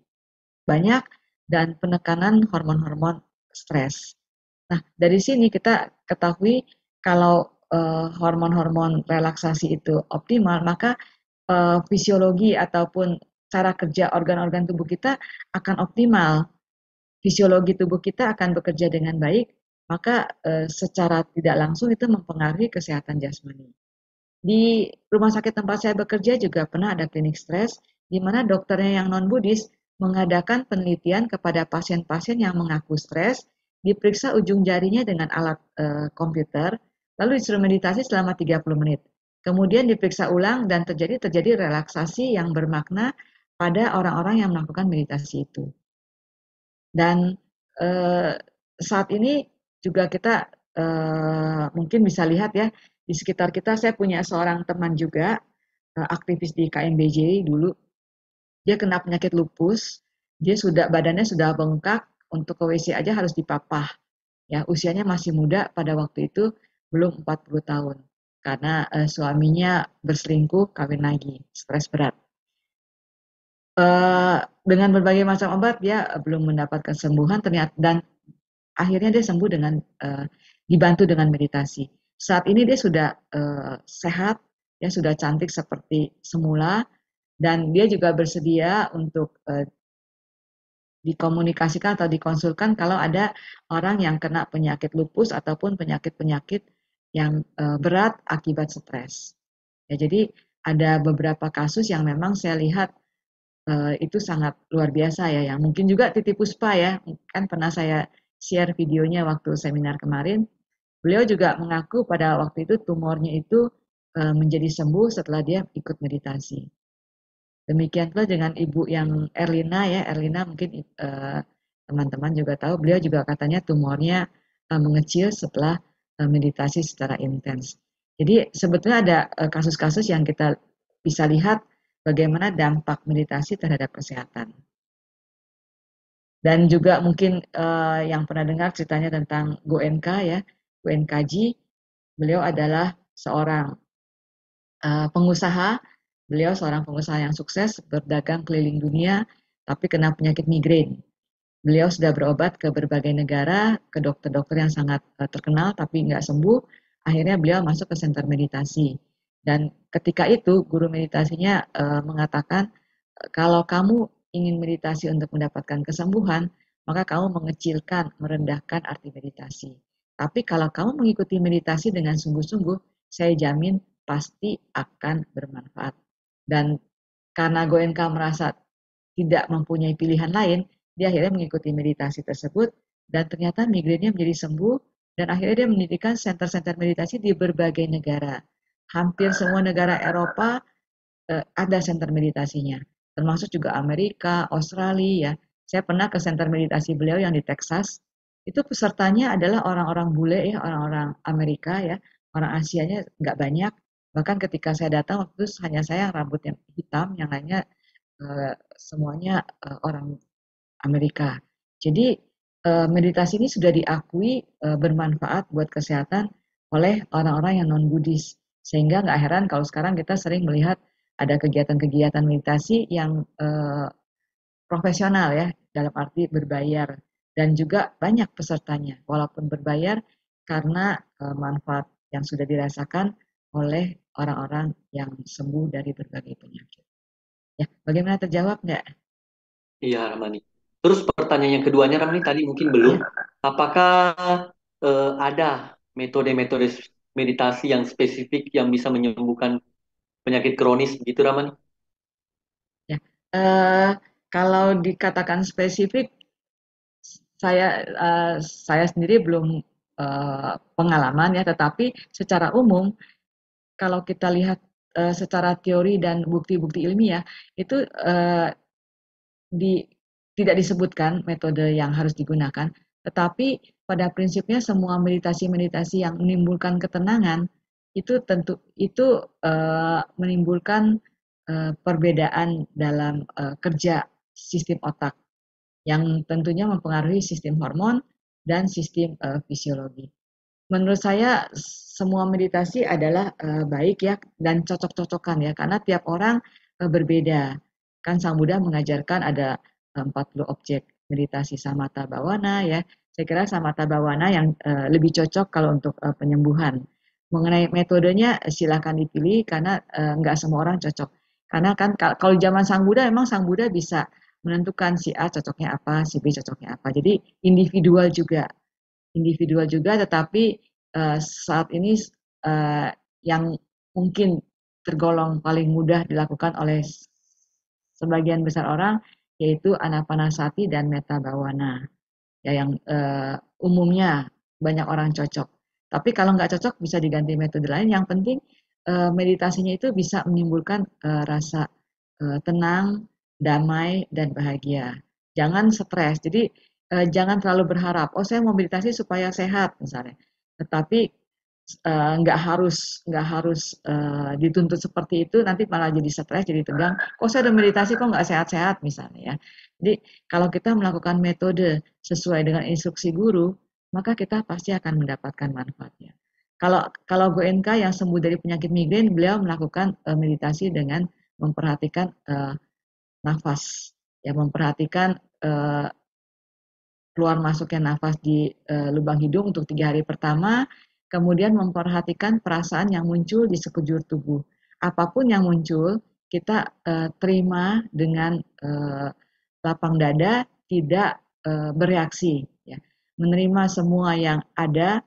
banyak dan penekanan hormon-hormon stres. Nah, dari sini kita ketahui kalau hormon-hormon relaksasi itu optimal, maka fisiologi ataupun cara kerja organ-organ tubuh kita akan optimal. Fisiologi tubuh kita akan bekerja dengan baik, maka secara tidak langsung itu mempengaruhi kesehatan jasmani. Di rumah sakit tempat saya bekerja juga pernah ada klinik stres, di mana dokternya yang non-Buddhis mengadakan penelitian kepada pasien-pasien yang mengaku stres, diperiksa ujung jarinya dengan alat komputer, lalu disuruh meditasi selama 30 menit. Kemudian diperiksa ulang dan terjadi relaksasi yang bermakna pada orang-orang yang melakukan meditasi itu. Dan saat ini juga kita mungkin bisa lihat ya, di sekitar kita saya punya seorang teman juga aktivis di KMBJ dulu. Dia kena penyakit lupus, dia badannya sudah bengkak, untuk ke WC aja harus dipapah. Ya, usianya masih muda, pada waktu itu belum 40 tahun. Karena suaminya berselingkuh, kawin lagi, stres berat. Dengan berbagai macam obat dia belum mendapatkan kesembuhan ternyata, dan akhirnya dia sembuh dengan dibantu dengan meditasi. Saat ini dia sudah sehat, ya sudah cantik seperti semula, dan dia juga bersedia untuk dikomunikasikan atau dikonsulkan kalau ada orang yang kena penyakit lupus ataupun penyakit-penyakit yang berat akibat stres. Ya, jadi ada beberapa kasus yang memang saya lihat itu sangat luar biasa ya, yang mungkin juga Titi Puspa ya, kan pernah saya share videonya waktu seminar kemarin. Beliau juga mengaku pada waktu itu tumornya itu menjadi sembuh setelah dia ikut meditasi. Demikian pula dengan ibu yang Erlina ya, Erlina mungkin teman-teman juga tahu, beliau juga katanya tumornya mengecil setelah meditasi secara intens. Jadi sebetulnya ada kasus-kasus yang kita bisa lihat bagaimana dampak meditasi terhadap kesehatan. Dan juga mungkin yang pernah dengar ceritanya tentang Goenka ya, Goenkaji, beliau adalah seorang pengusaha, beliau seorang pengusaha yang sukses, berdagang keliling dunia, tapi kena penyakit migrain. Beliau sudah berobat ke berbagai negara, ke dokter-dokter yang sangat terkenal, tapi nggak sembuh. Akhirnya beliau masuk ke center meditasi. Dan ketika itu, guru meditasinya mengatakan, kalau kamu ingin meditasi untuk mendapatkan kesembuhan, maka kamu mengecilkan, merendahkan arti meditasi. Tapi kalau kamu mengikuti meditasi dengan sungguh-sungguh, saya jamin pasti akan bermanfaat. Dan karena Goenka merasa tidak mempunyai pilihan lain, dia akhirnya mengikuti meditasi tersebut, dan ternyata migrainnya menjadi sembuh, dan akhirnya dia mendirikan center-center meditasi di berbagai negara. Hampir semua negara Eropa ada center meditasinya, termasuk juga Amerika, Australia. Ya. Saya pernah ke center meditasi beliau yang di Texas. Itu pesertanya adalah orang-orang bule ya, orang-orang Amerika ya, orang Asianya nggak banyak. Bahkan ketika saya datang waktu itu hanya saya yang rambutnya hitam, yang lainnya semuanya orang Amerika. Jadi meditasi ini sudah diakui bermanfaat buat kesehatan oleh orang-orang yang non-Buddhis. Sehingga nggak heran kalau sekarang kita sering melihat ada kegiatan-kegiatan meditasi yang profesional ya, dalam arti berbayar dan juga banyak pesertanya walaupun berbayar karena manfaat yang sudah dirasakan oleh orang-orang yang sembuh dari berbagai penyakit. Ya, bagaimana terjawab nggak? Iya, Ramani. Terus pertanyaan yang keduanya, Ramani, tadi mungkin belum. Ya, Apakah ada metode-metode meditasi yang spesifik yang bisa menyembuhkan penyakit kronis begitu, Ramani? ya. Eh, Kalau dikatakan spesifik, saya sendiri belum pengalaman ya, tetapi secara umum kalau kita lihat secara teori dan bukti-bukti ilmiah itu di, tidak disebutkan metode yang harus digunakan, tetapi pada prinsipnya semua meditasi-meditasi yang menimbulkan ketenangan itu tentu itu menimbulkan perbedaan dalam kerja sistem otak yang tentunya mempengaruhi sistem hormon dan sistem fisiologi. Menurut saya semua meditasi adalah baik ya dan cocok-cocokan ya karena tiap orang berbeda. Kan Sang Buddha mengajarkan ada 40 objek meditasi samatha bhavana ya. Saya kira samatha bhavana yang lebih cocok kalau untuk penyembuhan. Mengenai metodenya silakan dipilih karena nggak semua orang cocok. Karena kan kalau zaman Sang Buddha memang Sang Buddha bisa menentukan si A cocoknya apa, si B cocoknya apa. Jadi individual juga, tetapi saat ini yang mungkin tergolong paling mudah dilakukan oleh sebagian besar orang yaitu anapanasati dan metta bhavana ya yang umumnya banyak orang cocok. Tapi kalau nggak cocok bisa diganti metode lain. Yang penting meditasinya itu bisa menimbulkan rasa tenang, damai, dan bahagia. Jangan stres. Jadi jangan terlalu berharap, oh saya mau meditasi supaya sehat misalnya. Tetapi nggak harus dituntut seperti itu, nanti malah jadi stres, jadi tegang. Kok saya udah meditasi kok nggak sehat-sehat misalnya ya. Jadi kalau kita melakukan metode sesuai dengan instruksi guru, maka kita pasti akan mendapatkan manfaatnya. Kalau kalau GoEnka yang sembuh dari penyakit migrain, beliau melakukan meditasi dengan memperhatikan nafas, ya memperhatikan keluar masuknya nafas di lubang hidung untuk 3 hari pertama, kemudian memperhatikan perasaan yang muncul di sekujur tubuh. Apapun yang muncul, kita terima dengan lapang dada, tidak bereaksi, ya. Menerima semua yang ada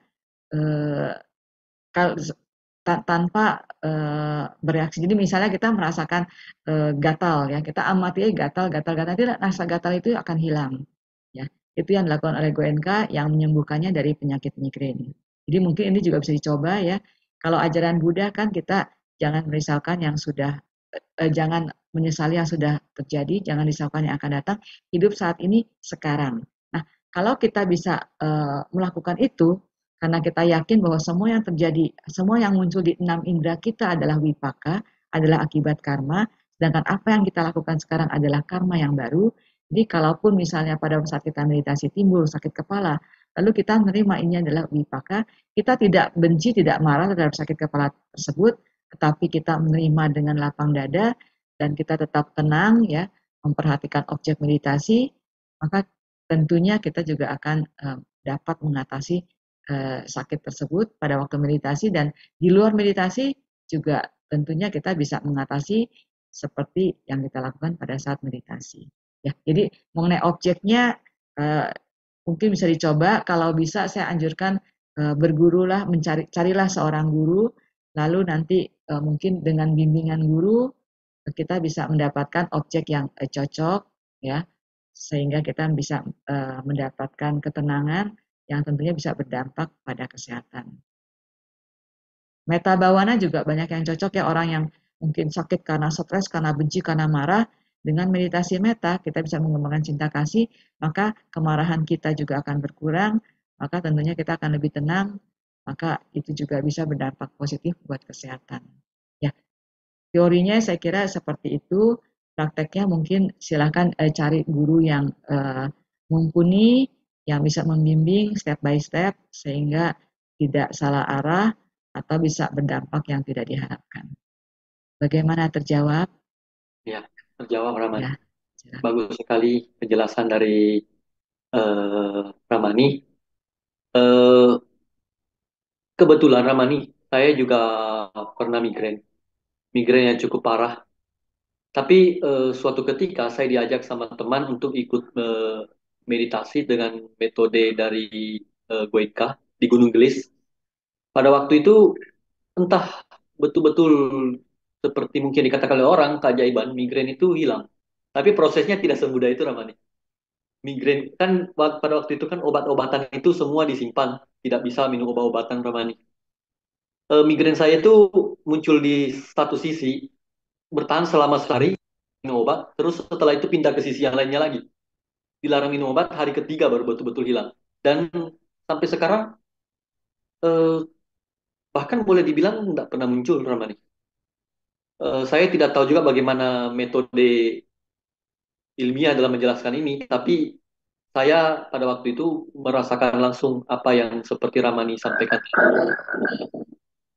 tanpa bereaksi. Jadi misalnya kita merasakan gatal, ya, kita amati gatal, nanti rasa gatal itu akan hilang. Ya, itu yang dilakukan oleh Goenka yang menyembuhkannya dari penyakit migrain. Jadi mungkin ini juga bisa dicoba ya. Kalau ajaran Buddha kan kita jangan merisaukan yang sudah, jangan menyesali yang sudah terjadi, jangan risaukan yang akan datang. Hidup saat ini sekarang. Nah, kalau kita bisa melakukan itu, karena kita yakin bahwa semua yang terjadi, semua yang muncul di 6 indera kita adalah wipaka, adalah akibat karma, sedangkan apa yang kita lakukan sekarang adalah karma yang baru. Jadi kalaupun misalnya pada saat kita meditasi timbul sakit kepala, lalu kita menerima ini adalah wipaka, kita tidak benci, tidak marah terhadap sakit kepala tersebut, tetapi kita menerima dengan lapang dada dan kita tetap tenang ya, memperhatikan objek meditasi, maka tentunya kita juga akan dapat mengatasi sakit tersebut pada waktu meditasi, dan di luar meditasi juga tentunya kita bisa mengatasi seperti yang kita lakukan pada saat meditasi. Ya, jadi mengenai objeknya mungkin bisa dicoba. Kalau bisa saya anjurkan bergurulah, carilah seorang guru, lalu nanti mungkin dengan bimbingan guru kita bisa mendapatkan objek yang cocok ya, sehingga kita bisa mendapatkan ketenangan yang tentunya bisa berdampak pada kesehatan. Metta bhavana juga banyak yang cocok ya, orang yang mungkin sakit karena stres, karena benci, karena marah. Dengan meditasi metta kita bisa mengembangkan cinta kasih, maka kemarahan kita juga akan berkurang, maka tentunya kita akan lebih tenang, maka itu juga bisa berdampak positif buat kesehatan. Ya, teorinya saya kira seperti itu, prakteknya mungkin silakan cari guru yang mumpuni, yang bisa membimbing step by step sehingga tidak salah arah, atau bisa berdampak yang tidak diharapkan. Bagaimana terjawab? Ya, terjawab Ramani. Ya, silakan. Bagus sekali penjelasan dari Ramani. Eh, Kebetulan Ramani, saya juga pernah migrain yang cukup parah. Tapi suatu ketika saya diajak sama teman untuk ikut meditasi dengan metode dari Goenka di Gunung Gelis. Pada waktu itu entah betul-betul seperti mungkin dikatakan oleh orang keajaiban, migrain itu hilang. Tapi prosesnya tidak semudah itu Ramani. Migrain kan pada waktu itu kan obat-obatan itu semua disimpan, tidak bisa minum obat-obatan Ramani. Migrain saya itu muncul di satu sisi, bertahan selama sehari minum obat, terus setelah itu pindah ke sisi yang lainnya lagi. Dilarang minum obat, hari ketiga baru betul-betul hilang. Dan sampai sekarang eh, bahkan boleh dibilang tidak pernah muncul Ramani. Saya tidak tahu juga bagaimana metode ilmiah dalam menjelaskan ini, tapi saya pada waktu itu merasakan langsung apa yang seperti Ramani sampaikan.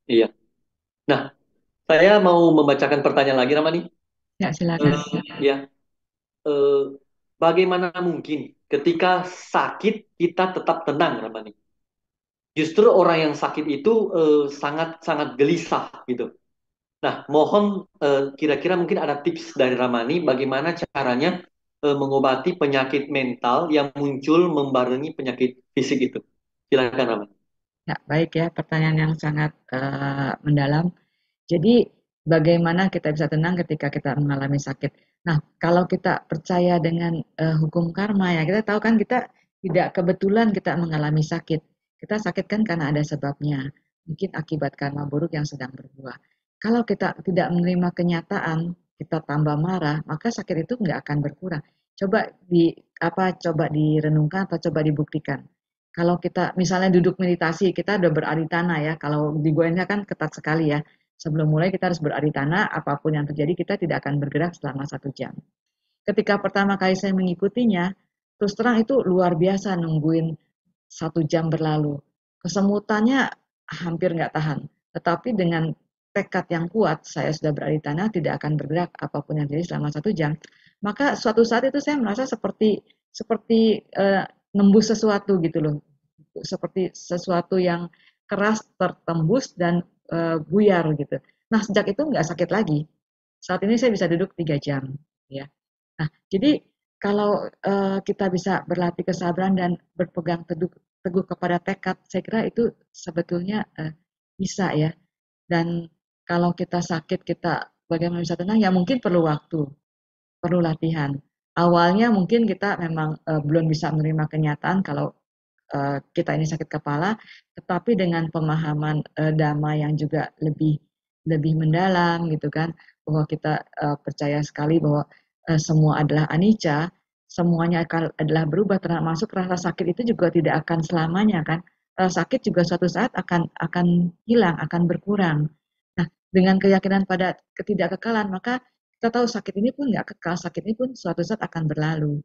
Iya. Nah, saya mau membacakan pertanyaan lagi Ramani. Ya, silakan. Ya, eh, bagaimana mungkin ketika sakit kita tetap tenang Ramani? Justru orang yang sakit itu sangat-sangat gelisah gitu. Nah, mohon kira-kira mungkin ada tips dari Ramani bagaimana caranya mengobati penyakit mental yang muncul membarengi penyakit fisik itu. Silakan Ramani. Ya, baik ya, pertanyaan yang sangat mendalam. Jadi, bagaimana kita bisa tenang ketika kita mengalami sakit? Nah, kalau kita percaya dengan hukum karma ya, kita tahu kan kita tidak kebetulan kita mengalami sakit. Kita sakit kan karena ada sebabnya. Mungkin akibat karma buruk yang sedang berbuah. Kalau kita tidak menerima kenyataan, kita tambah marah, maka sakit itu nggak akan berkurang. Coba direnungkan atau coba dibuktikan. Kalau kita misalnya duduk meditasi, kita udah beraditana ya. Kalau di Goenka kan ketat sekali ya. Sebelum mulai kita harus beraditana, apapun yang terjadi kita tidak akan bergerak selama 1 jam. Ketika pertama kali saya mengikutinya, terus terang itu luar biasa nungguin 1 jam berlalu. Kesemutannya hampir nggak tahan. Tetapi dengan tekad yang kuat, saya sudah beraditana, tidak akan bergerak apapun yang terjadi selama 1 jam. Maka suatu saat itu saya merasa seperti nembus sesuatu gitu loh, seperti sesuatu yang keras tertembus dan buyar gitu. Nah sejak itu nggak sakit lagi. Saat ini saya bisa duduk 3 jam. Ya. Nah jadi kalau kita bisa berlatih kesabaran dan berpegang teguh kepada tekad, saya kira itu sebetulnya bisa ya. Dan kalau kita sakit, kita bagaimana bisa tenang? Ya mungkin perlu waktu, perlu latihan. Awalnya mungkin kita memang belum bisa menerima kenyataan kalau kita ini sakit kepala, tetapi dengan pemahaman dhamma yang juga lebih lebih mendalam gitu kan, bahwa kita percaya sekali bahwa semua adalah anicca, semuanya adalah berubah, termasuk rasa sakit itu juga tidak akan selamanya kan. Rasa sakit juga suatu saat akan hilang, akan berkurang. Nah, dengan keyakinan pada ketidakkekalan, maka kita tahu sakit ini pun nggak kekal, sakit ini pun suatu saat akan berlalu.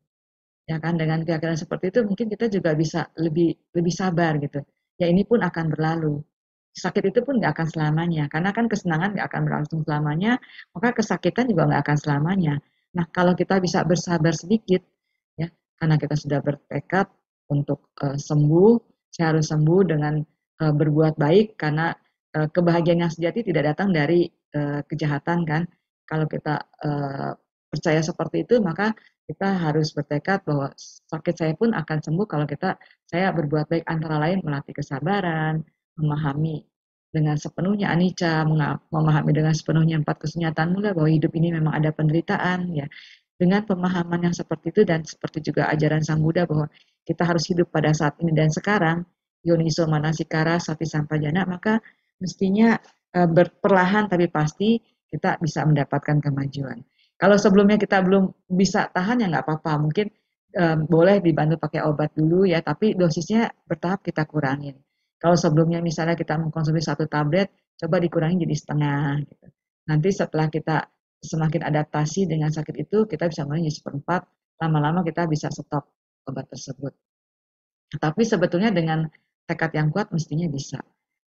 Ya kan, dengan keyakinan seperti itu mungkin kita juga bisa lebih lebih sabar gitu. Ya ini pun akan berlalu. Sakit itu pun nggak akan selamanya, karena kan kesenangan nggak akan berlangsung selamanya, maka kesakitan juga nggak akan selamanya. Nah, kalau kita bisa bersabar sedikit, ya, karena kita sudah bertekad untuk sembuh, saya harus sembuh dengan berbuat baik, karena kebahagiaan yang sejati tidak datang dari kejahatan kan. Kalau kita percaya seperti itu, maka kita harus bertekad bahwa sakit saya pun akan sembuh kalau saya berbuat baik, antara lain melatih kesabaran, memahami dengan sepenuhnya anicca, memahami dengan sepenuhnya 4 kesunyatan mula bahwa hidup ini memang ada penderitaan ya. Dengan pemahaman yang seperti itu dan seperti juga ajaran Sang Buddha bahwa kita harus hidup pada saat ini dan sekarang, yoniso manasikara sati sampajana, maka mestinya perlahan tapi pasti kita bisa mendapatkan kemajuan. Kalau sebelumnya kita belum bisa tahan ya nggak apa-apa, mungkin boleh dibantu pakai obat dulu ya, tapi dosisnya bertahap kita kurangin. Kalau sebelumnya misalnya kita mengkonsumsi 1 tablet, coba dikurangi jadi setengah. Gitu. Nanti setelah kita semakin adaptasi dengan sakit itu, kita bisa mulai jadi 1/4, lama-lama kita bisa stop obat tersebut. Tapi sebetulnya dengan tekad yang kuat mestinya bisa.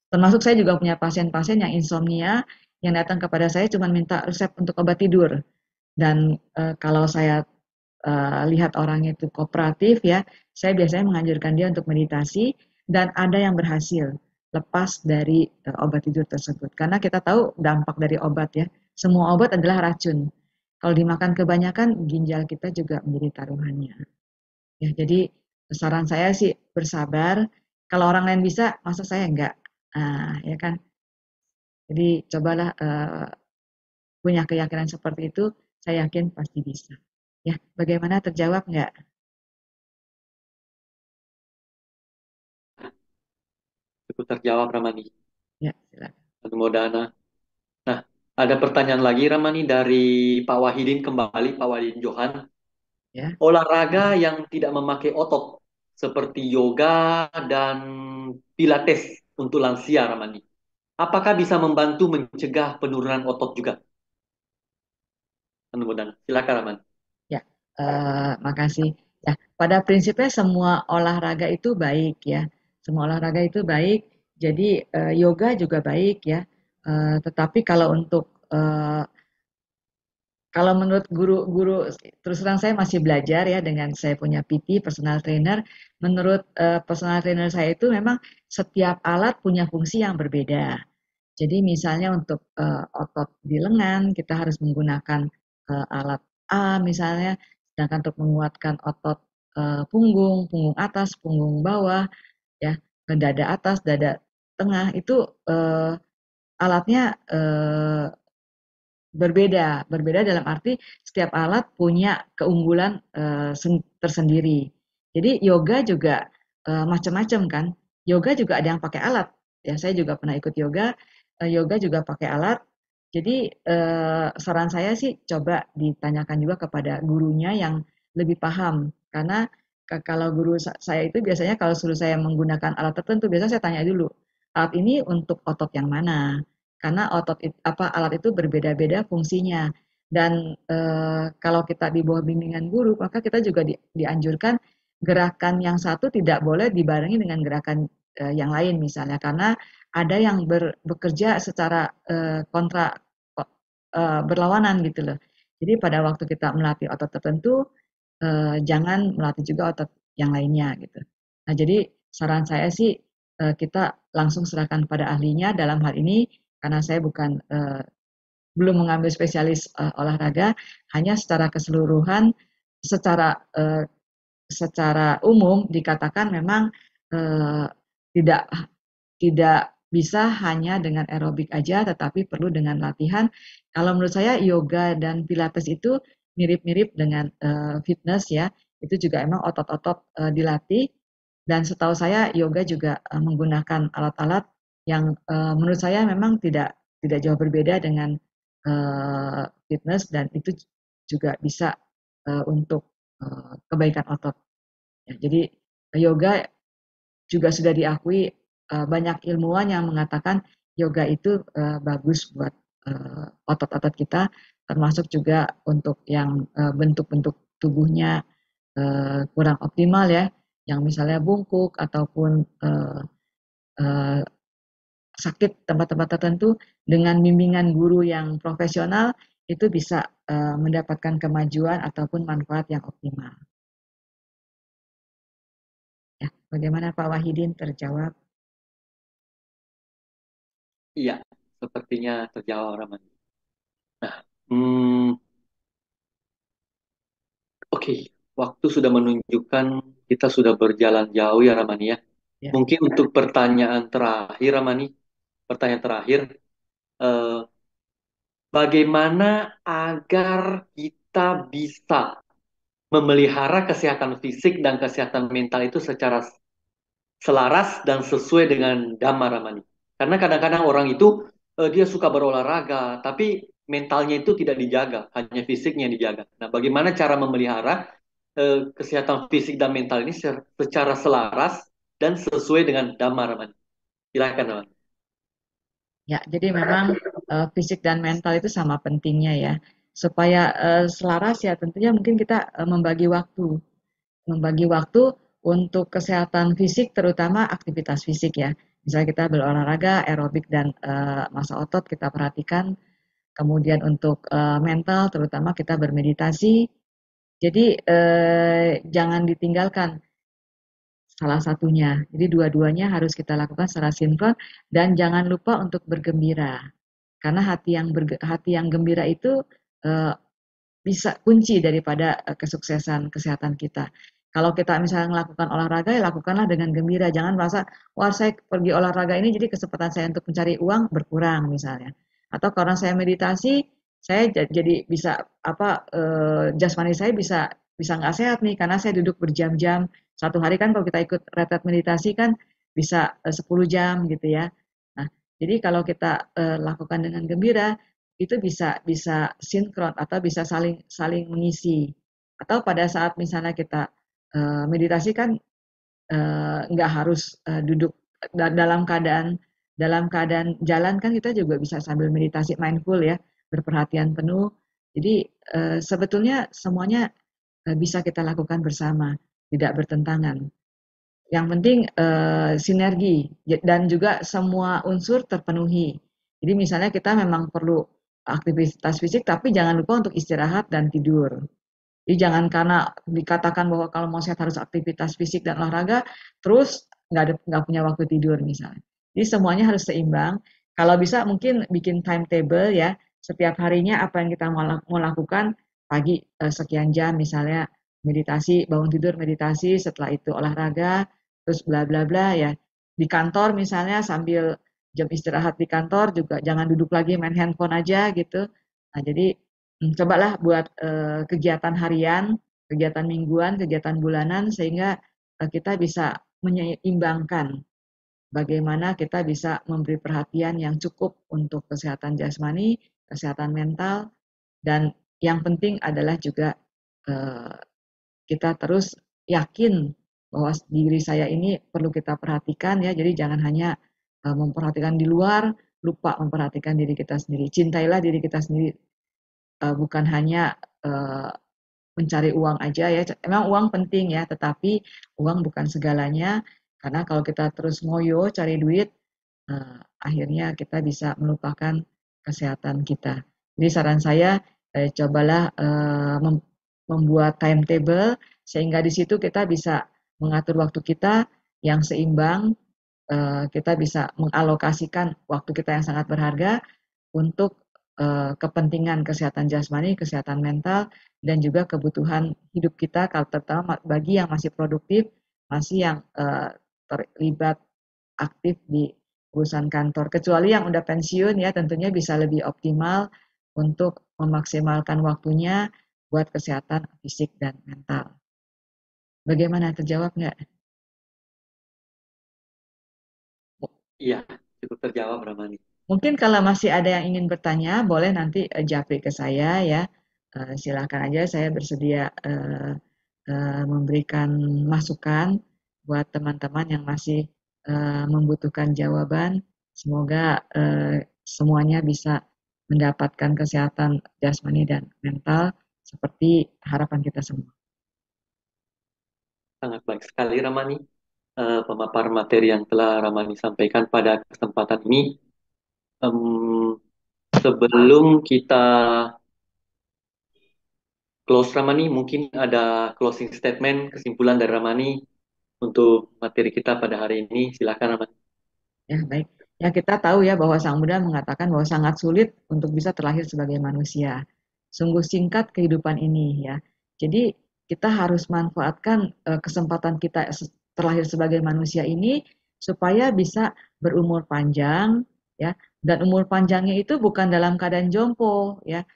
Termasuk saya juga punya pasien-pasien yang insomnia yang datang kepada saya cuma minta resep untuk obat tidur. Dan kalau saya lihat orangnya itu kooperatif ya, saya biasanya menganjurkan dia untuk meditasi dan ada yang berhasil lepas dari obat tidur tersebut. Karena kita tahu dampak dari obat ya, semua obat adalah racun. Kalau dimakan kebanyakan, ginjal kita juga menjadi taruhannya. Ya, jadi saran saya sih bersabar. Kalau orang lain bisa, masa saya enggak? Ya kan. Jadi cobalah punya keyakinan seperti itu, saya yakin pasti bisa. Ya, bagaimana terjawab enggak? Cukup terjawab Ramani. Ya, silakan. Anumodana. Nah, ada pertanyaan lagi Ramani dari Pak Wahidin kembali, Pak Wahidin Johan. Ya. Olahraga yang tidak memakai otot seperti yoga dan pilates untuk lansia Ramani. Apakah bisa membantu mencegah penurunan otot juga? Anumodana. Silakan Ramani. Ya, makasih. Ya, pada prinsipnya semua olahraga itu baik ya. Semua olahraga itu baik. Jadi yoga juga baik ya. Tetapi kalau menurut guru-guru, terus terang saya masih belajar ya dengan saya punya PT, personal trainer. Menurut personal trainer saya itu memang setiap alat punya fungsi yang berbeda. Jadi misalnya untuk otot di lengan kita harus menggunakan alat A misalnya, sedangkan untuk menguatkan otot punggung atas, punggung bawah, ya, dada atas, dada tengah itu alatnya berbeda dalam arti setiap alat punya keunggulan tersendiri. Jadi yoga juga macam-macam kan. Yoga juga ada yang pakai alat. Ya, saya juga pernah ikut yoga. Yoga juga pakai alat. Jadi saran saya sih coba ditanyakan juga kepada gurunya yang lebih paham. Karena kalau guru saya itu biasanya kalau suruh saya menggunakan alat tertentu, biasanya saya tanya dulu, alat ini untuk otot yang mana? Karena alat itu berbeda-beda fungsinya. Dan kalau kita di bawah bimbingan guru, maka kita juga dianjurkan gerakan yang satu tidak boleh dibarengi dengan gerakan yang lain misalnya, karena ada yang bekerja secara berlawanan gitu loh. Jadi pada waktu kita melatih otot tertentu, jangan melatih juga otot yang lainnya gitu. Nah, jadi saran saya sih kita langsung serahkan pada ahlinya dalam hal ini, karena saya belum mengambil spesialis olahraga, hanya secara keseluruhan, secara umum dikatakan memang tidak tidak bisa hanya dengan aerobik aja, tetapi perlu dengan latihan. Kalau menurut saya yoga dan pilates itu mirip-mirip dengan fitness ya, itu juga emang otot-otot dilatih. Dan setahu saya yoga juga menggunakan alat-alat yang menurut saya memang tidak jauh berbeda dengan fitness, dan itu juga bisa untuk kebaikan otot. Ya, jadi yoga juga sudah diakui banyak ilmuwan yang mengatakan yoga itu bagus buat otot-otot kita, termasuk juga untuk yang bentuk-bentuk tubuhnya kurang optimal ya, yang misalnya bungkuk ataupun sakit tempat-tempat tertentu, dengan bimbingan guru yang profesional itu bisa mendapatkan kemajuan ataupun manfaat yang optimal. Ya, bagaimana Pak Wahidin, terjawab? Iya, sepertinya terjawab Ramani. Nah, oke, waktu sudah menunjukkan kita sudah berjalan jauh ya Ramani ya. Ya. Mungkin untuk pertanyaan terakhir Ramani, pertanyaan terakhir, bagaimana agar kita bisa memelihara kesehatan fisik dan kesehatan mental itu secara selaras dan sesuai dengan Dhamma Ramani. Karena kadang-kadang orang itu dia suka berolahraga, tapi mentalnya itu tidak dijaga, hanya fisiknya yang dijaga. Nah, bagaimana cara memelihara kesehatan fisik dan mental ini secara selaras dan sesuai dengan Dhamma Ramani? Silakan Ramani. Ya, jadi memang fisik dan mental itu sama pentingnya ya. Supaya selaras ya tentunya mungkin kita membagi waktu untuk kesehatan fisik, terutama aktivitas fisik ya. Misalnya kita berolahraga, aerobik dan massa otot kita perhatikan. Kemudian untuk mental, terutama kita bermeditasi. Jadi jangan ditinggalkan salah satunya. Jadi dua-duanya harus kita lakukan secara sinkron dan jangan lupa untuk bergembira. Karena hati yang gembira itu eh, bisa kunci daripada kesuksesan kesehatan kita. Kalau kita misalnya melakukan olahraga, ya lakukanlah dengan gembira. Jangan merasa, wah saya pergi olahraga ini jadi kesempatan saya untuk mencari uang berkurang misalnya. Atau karena saya meditasi, saya jadi bisa jasmani saya bisa nggak sehat nih karena saya duduk berjam-jam. Satu hari kan kalau kita ikut retret meditasi kan bisa 10 jam gitu ya. Nah, jadi kalau kita lakukan dengan gembira, itu bisa bisa sinkron atau bisa saling saling mengisi. Atau pada saat misalnya kita meditasi kan nggak harus duduk dalam keadaan jalan kan kita juga bisa sambil meditasi mindful ya, berperhatian penuh. Jadi sebetulnya semuanya bisa kita lakukan bersama, tidak bertentangan. Yang penting sinergi dan juga semua unsur terpenuhi. Jadi misalnya kita memang perlu aktivitas fisik, tapi jangan lupa untuk istirahat dan tidur. Jadi jangan karena dikatakan bahwa kalau mau sehat harus aktivitas fisik dan olahraga, terus nggak punya waktu tidur misalnya. Jadi semuanya harus seimbang. Kalau bisa mungkin bikin timetable ya, setiap harinya apa yang kita mau lakukan, pagi sekian jam misalnya meditasi, bangun tidur meditasi, setelah itu olahraga, terus bla bla bla ya. Di kantor misalnya sambil jam istirahat di kantor juga jangan duduk lagi main handphone aja gitu. Nah, jadi cobalah buat kegiatan harian, kegiatan mingguan, kegiatan bulanan sehingga kita bisa menyeimbangkan bagaimana kita bisa memberi perhatian yang cukup untuk kesehatan jasmani, kesehatan mental, dan yang penting adalah juga eh, kita terus yakin bahwa diri saya ini perlu kita perhatikan ya. Jadi jangan hanya memperhatikan di luar, lupa memperhatikan diri kita sendiri. Cintailah diri kita sendiri, bukan hanya mencari uang aja ya. Memang uang penting ya, tetapi uang bukan segalanya. Karena kalau kita terus ngoyo cari duit, akhirnya kita bisa melupakan kesehatan kita. Jadi saran saya, cobalah membuat timetable sehingga di situ kita bisa mengatur waktu kita yang seimbang, kita bisa mengalokasikan waktu kita yang sangat berharga untuk kepentingan kesehatan jasmani, kesehatan mental, dan juga kebutuhan hidup kita, kalau terutama bagi yang masih produktif, masih yang terlibat aktif di urusan kantor. Kecuali yang udah pensiun ya tentunya bisa lebih optimal untuk memaksimalkan waktunya buat kesehatan fisik dan mental. Bagaimana, terjawab nggak? Iya, cukup terjawab Ramani. Mungkin kalau masih ada yang ingin bertanya, boleh nanti japri ke saya ya. Silakan aja, saya bersedia memberikan masukan buat teman-teman yang masih membutuhkan jawaban. Semoga semuanya bisa mendapatkan kesehatan jasmani dan mental seperti harapan kita semua. Sangat baik sekali Ramani. Pemaparan materi yang telah Ramani sampaikan pada kesempatan ini. Sebelum kita close Ramani, mungkin ada closing statement, kesimpulan dari Ramani untuk materi kita pada hari ini. Silakan Ramani. Ya, baik. Ya, kita tahu ya bahwa Sang Buddha mengatakan bahwa sangat sulit untuk bisa terlahir sebagai manusia. Sungguh singkat kehidupan ini ya. Jadi kita harus manfaatkan kesempatan kita terlahir sebagai manusia ini supaya bisa berumur panjang ya. Dan umur panjangnya itu bukan dalam keadaan jompo ya.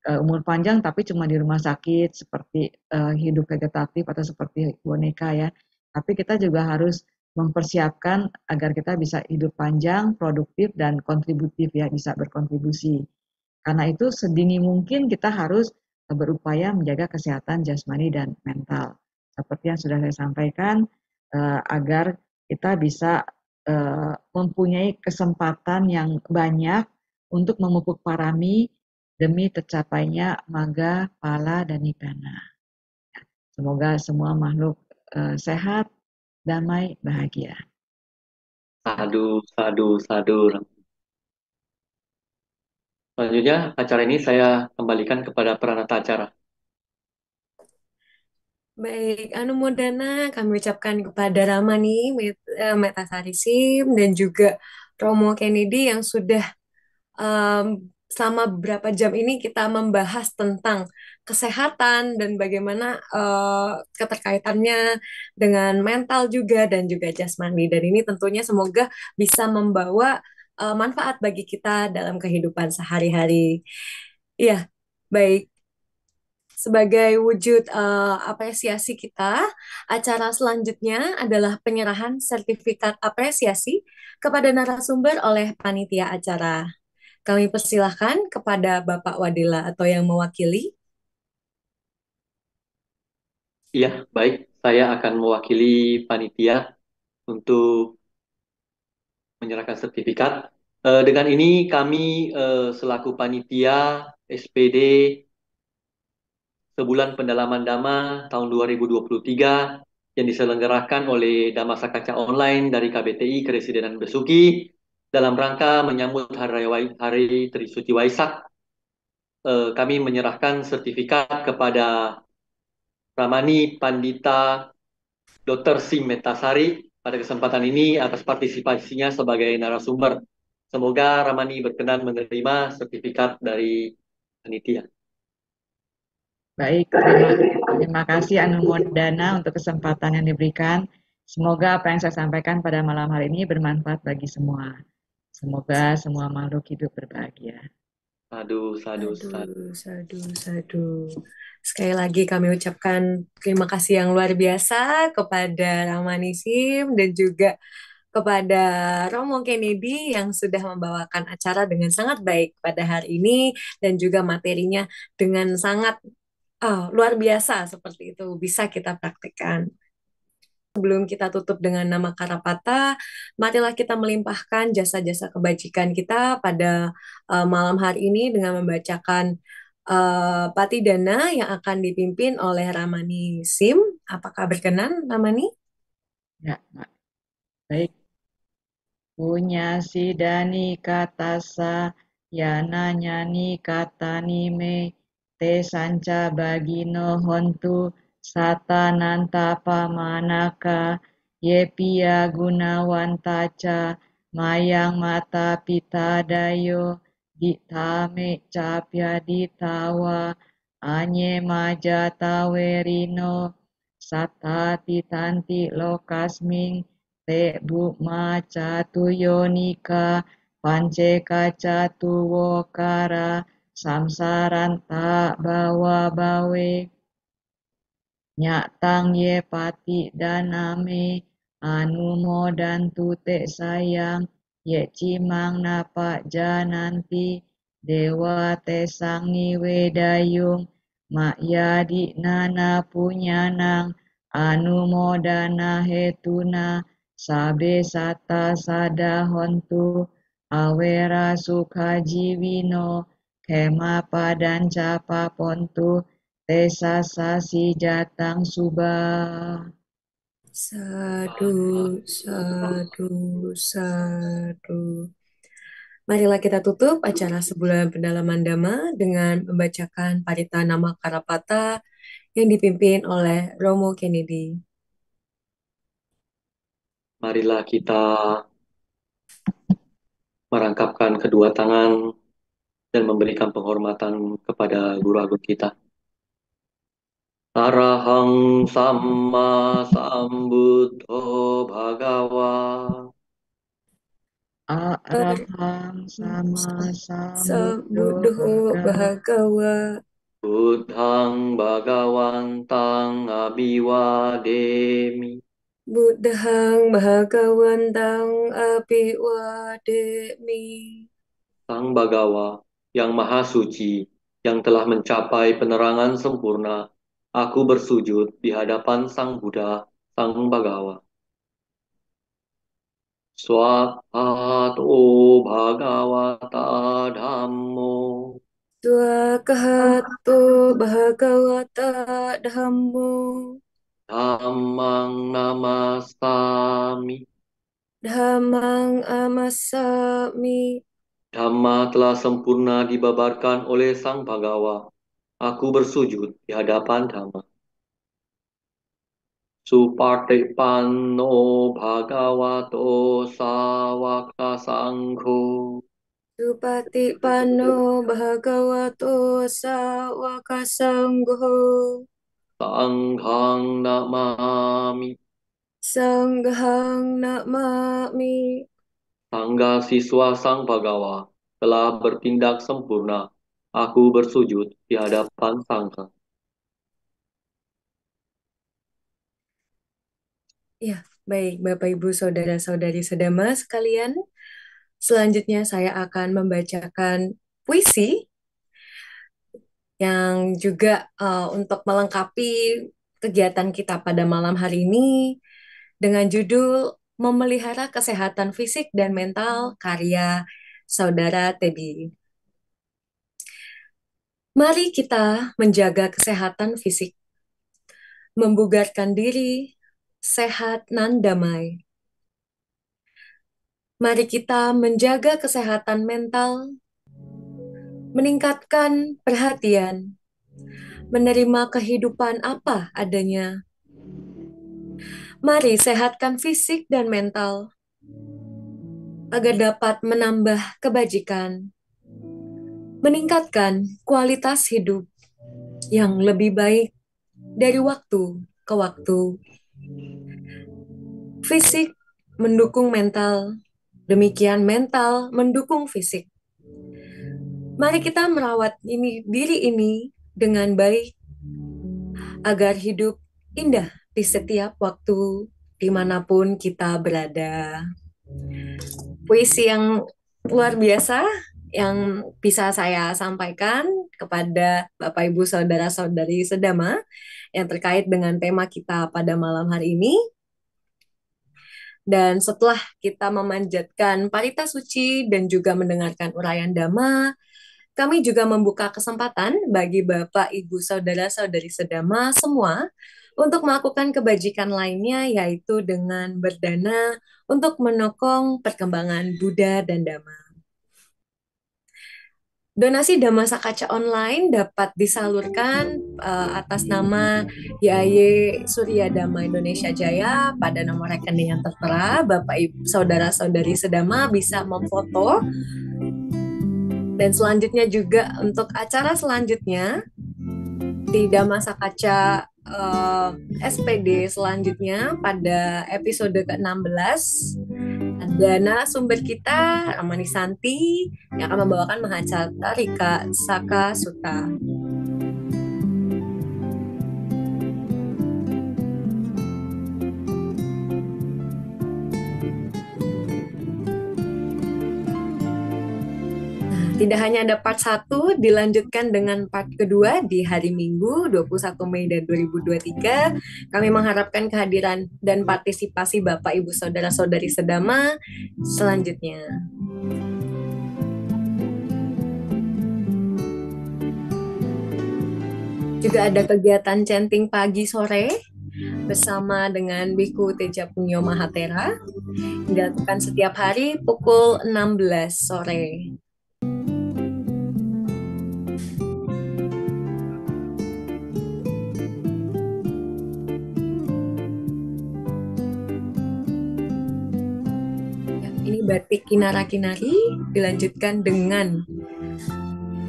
Umur panjang tapi cuma di rumah sakit seperti hidup vegetatif atau seperti boneka ya. Tapi kita juga harus mempersiapkan agar kita bisa hidup panjang, produktif dan kontributif ya, bisa berkontribusi. Karena itu sedini mungkin kita harus berupaya menjaga kesehatan jasmani dan mental. Seperti yang sudah saya sampaikan, agar kita bisa mempunyai kesempatan yang banyak untuk memupuk parami demi tercapainya maga, pala, dan nibbana. Semoga semua makhluk sehat, damai, bahagia. Sadu, sadu, sadu. Selanjutnya, acara ini saya kembalikan kepada peranata acara. Baik, Anu Modana kami ucapkan kepada Ramani Metasari Sim dan juga Romo Kennedy yang sudah selama beberapa jam ini kita membahas tentang kesehatan dan bagaimana keterkaitannya dengan mental juga dan juga jasmani. Dan ini tentunya semoga bisa membawa manfaat bagi kita dalam kehidupan sehari-hari. Iya, baik. Sebagai wujud apresiasi kita, acara selanjutnya adalah penyerahan sertifikat apresiasi kepada narasumber oleh panitia acara. Kami persilahkan kepada Bapak Wadila atau yang mewakili. Iya, baik. Saya akan mewakili panitia untuk menyerahkan sertifikat. Dengan ini kami selaku panitia SPD Sebulan Pendalaman Dhamma tahun 2023 yang diselenggarakan oleh Dhamma Sakaca Online dari KBTI Keresidenan Besuki dalam rangka menyambut Hari Trisuci Waisak. Kami menyerahkan sertifikat kepada Ramani Pandita Dr. Sim Metasari pada kesempatan ini atas partisipasinya sebagai narasumber. Semoga Ramani berkenan menerima sertifikat dari panitia. Baik, terima kasih Anu Modana untuk kesempatan yang diberikan. Semoga apa yang saya sampaikan pada malam hari ini bermanfaat bagi semua. Semoga semua makhluk hidup berbahagia. Sadu, sadu, sadu. Aduh, sadu, sadu. Sekali lagi kami ucapkan terima kasih yang luar biasa kepada Ramani Sim dan juga kepada Romo Kennedy yang sudah membawakan acara dengan sangat baik pada hari ini dan juga materinya dengan sangat luar biasa seperti itu bisa kita praktikkan. Sebelum kita tutup dengan nama Karapata, marilah kita melimpahkan jasa-jasa kebajikan kita pada malam hari ini dengan membacakan Patidana yang akan dipimpin oleh Ramani Sim. Apakah berkenan, Ramani? Ya, baik. Punya sidani katasa yana nyani katani me te sanca bagino hontu satananta pamanaka yepia gunawantaca mayang mata pita dayo ditame capya ditawa anye maja tawerino satati tanti lokasming te bu maca tuyonika pance kaca tuwokara samsaranta bawa bawe nyatang ye pati daname anu modantu te sayang ye cimang napa jananti dewa te sangi wedayung mak yadi nana punyanang anu modana hetuna sabe sata sada hontu awera sukha jiwino kema padanca papontu tesa sasi jatang subah. Sadu, sadu, sadu. Marilah kita tutup acara sebulan pendalaman Dhamma dengan membacakan Parita Nama Karapata yang dipimpin oleh Romo Kennedy. Marilah kita merangkapkan kedua tangan dan memberikan penghormatan kepada guru agung kita. Arahang Samma Sambuddho Bhagawa. Arahang sama sambuddho Sambuddho Bhagawa Buddhang Bhagawantang Abhiwademi. Buddhang Bhagawantang Abhiwademi. Sang Bhagawa yang Maha Suci, yang telah mencapai penerangan sempurna, aku bersujud di hadapan Sang Buddha, Sang Bhagawa. Swahato Bhagavata Dhammo. Swakahato Bhagawata Dhammo Dhammang Namastami. Dhammang amasami. Dhamma telah sempurna dibabarkan oleh Sang Bhagawa. Aku bersujud di hadapan Dhamma. Supatipanno bhagavato sawaka sangho Supatipanno bhagavato sawaka sangho. sanghang namami. Sanghang namami. Sangga siswa Sang Bhagawa telah bertindak sempurna. Aku bersujud di hadapan Sangha. Ya, baik Bapak Ibu Saudara-saudari sedama sekalian. Selanjutnya saya akan membacakan puisi yang juga untuk melengkapi kegiatan kita pada malam hari ini dengan judul Memelihara Kesehatan Fisik dan Mental karya Saudara Tebi. Mari kita menjaga kesehatan fisik, membugarkan diri, sehat nan damai. Mari kita menjaga kesehatan mental, meningkatkan perhatian, menerima kehidupan apa adanya. Mari sehatkan fisik dan mental agar dapat menambah kebajikan, meningkatkan kualitas hidup yang lebih baik dari waktu ke waktu. Fisik mendukung mental, demikian mental mendukung fisik. Mari kita merawat diri ini dengan baik agar hidup indah di setiap waktu dimanapun kita berada. Puisi yang luar biasa yang bisa saya sampaikan kepada Bapak Ibu Saudara-saudari sedama yang terkait dengan tema kita pada malam hari ini. Dan setelah kita memanjatkan parita suci dan juga mendengarkan uraian Dhamma, kami juga membuka kesempatan bagi Bapak, Ibu, Saudara-saudari sedama semua untuk melakukan kebajikan lainnya, yaitu dengan berdana untuk menokong perkembangan Buddha dan Dhamma. Donasi Dhamma Sakaca online dapat disalurkan atas nama YAY Surya Dhamma Indonesia Jaya pada nomor rekening yang tertera. Bapak Ibu Saudara-saudari sedama bisa memfoto. Dan selanjutnya juga untuk acara selanjutnya di Dhamma Sakaca SPD selanjutnya pada episode ke-16 ada narasumber kita Ramani Santi yang akan membawakan Mahacata Rika Saka Sutta. Tidak hanya ada part 1, dilanjutkan dengan part kedua di hari Minggu 21 Mei dan 2023. Kami mengharapkan kehadiran dan partisipasi Bapak, Ibu, Saudara-saudari sedama selanjutnya. Juga ada kegiatan chanting pagi sore bersama dengan Biku Teja Punyo Mahatera dilakukan setiap hari pukul 16 sore. Ini batik Kinara-Kinari dilanjutkan dengan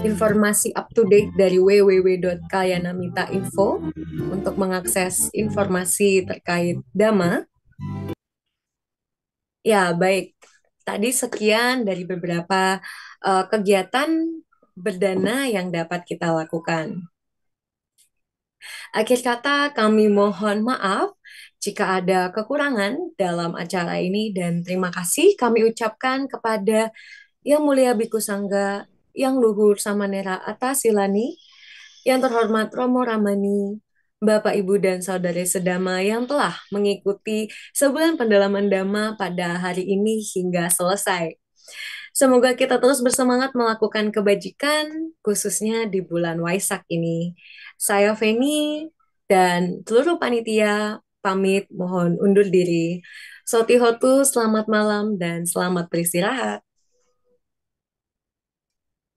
informasi up to date dari www.kalyanamita.info untuk mengakses informasi terkait Dhamma. Ya, baik. Tadi sekian dari beberapa kegiatan berdana yang dapat kita lakukan. Akhir kata, kami mohon maaf jika ada kekurangan dalam acara ini dan terima kasih kami ucapkan kepada Yang Mulia Biku Sangga, Yang Luhur Samanera Atasilani, yang terhormat Romo Ramani, Bapak, Ibu, dan Saudara sedama yang telah mengikuti sebulan pendalaman Dhamma pada hari ini hingga selesai. Semoga kita terus bersemangat melakukan kebajikan, khususnya di bulan Waisak ini. Saya Feni dan seluruh panitia pamit mohon undur diri. Sotihotu, selamat malam dan selamat beristirahat.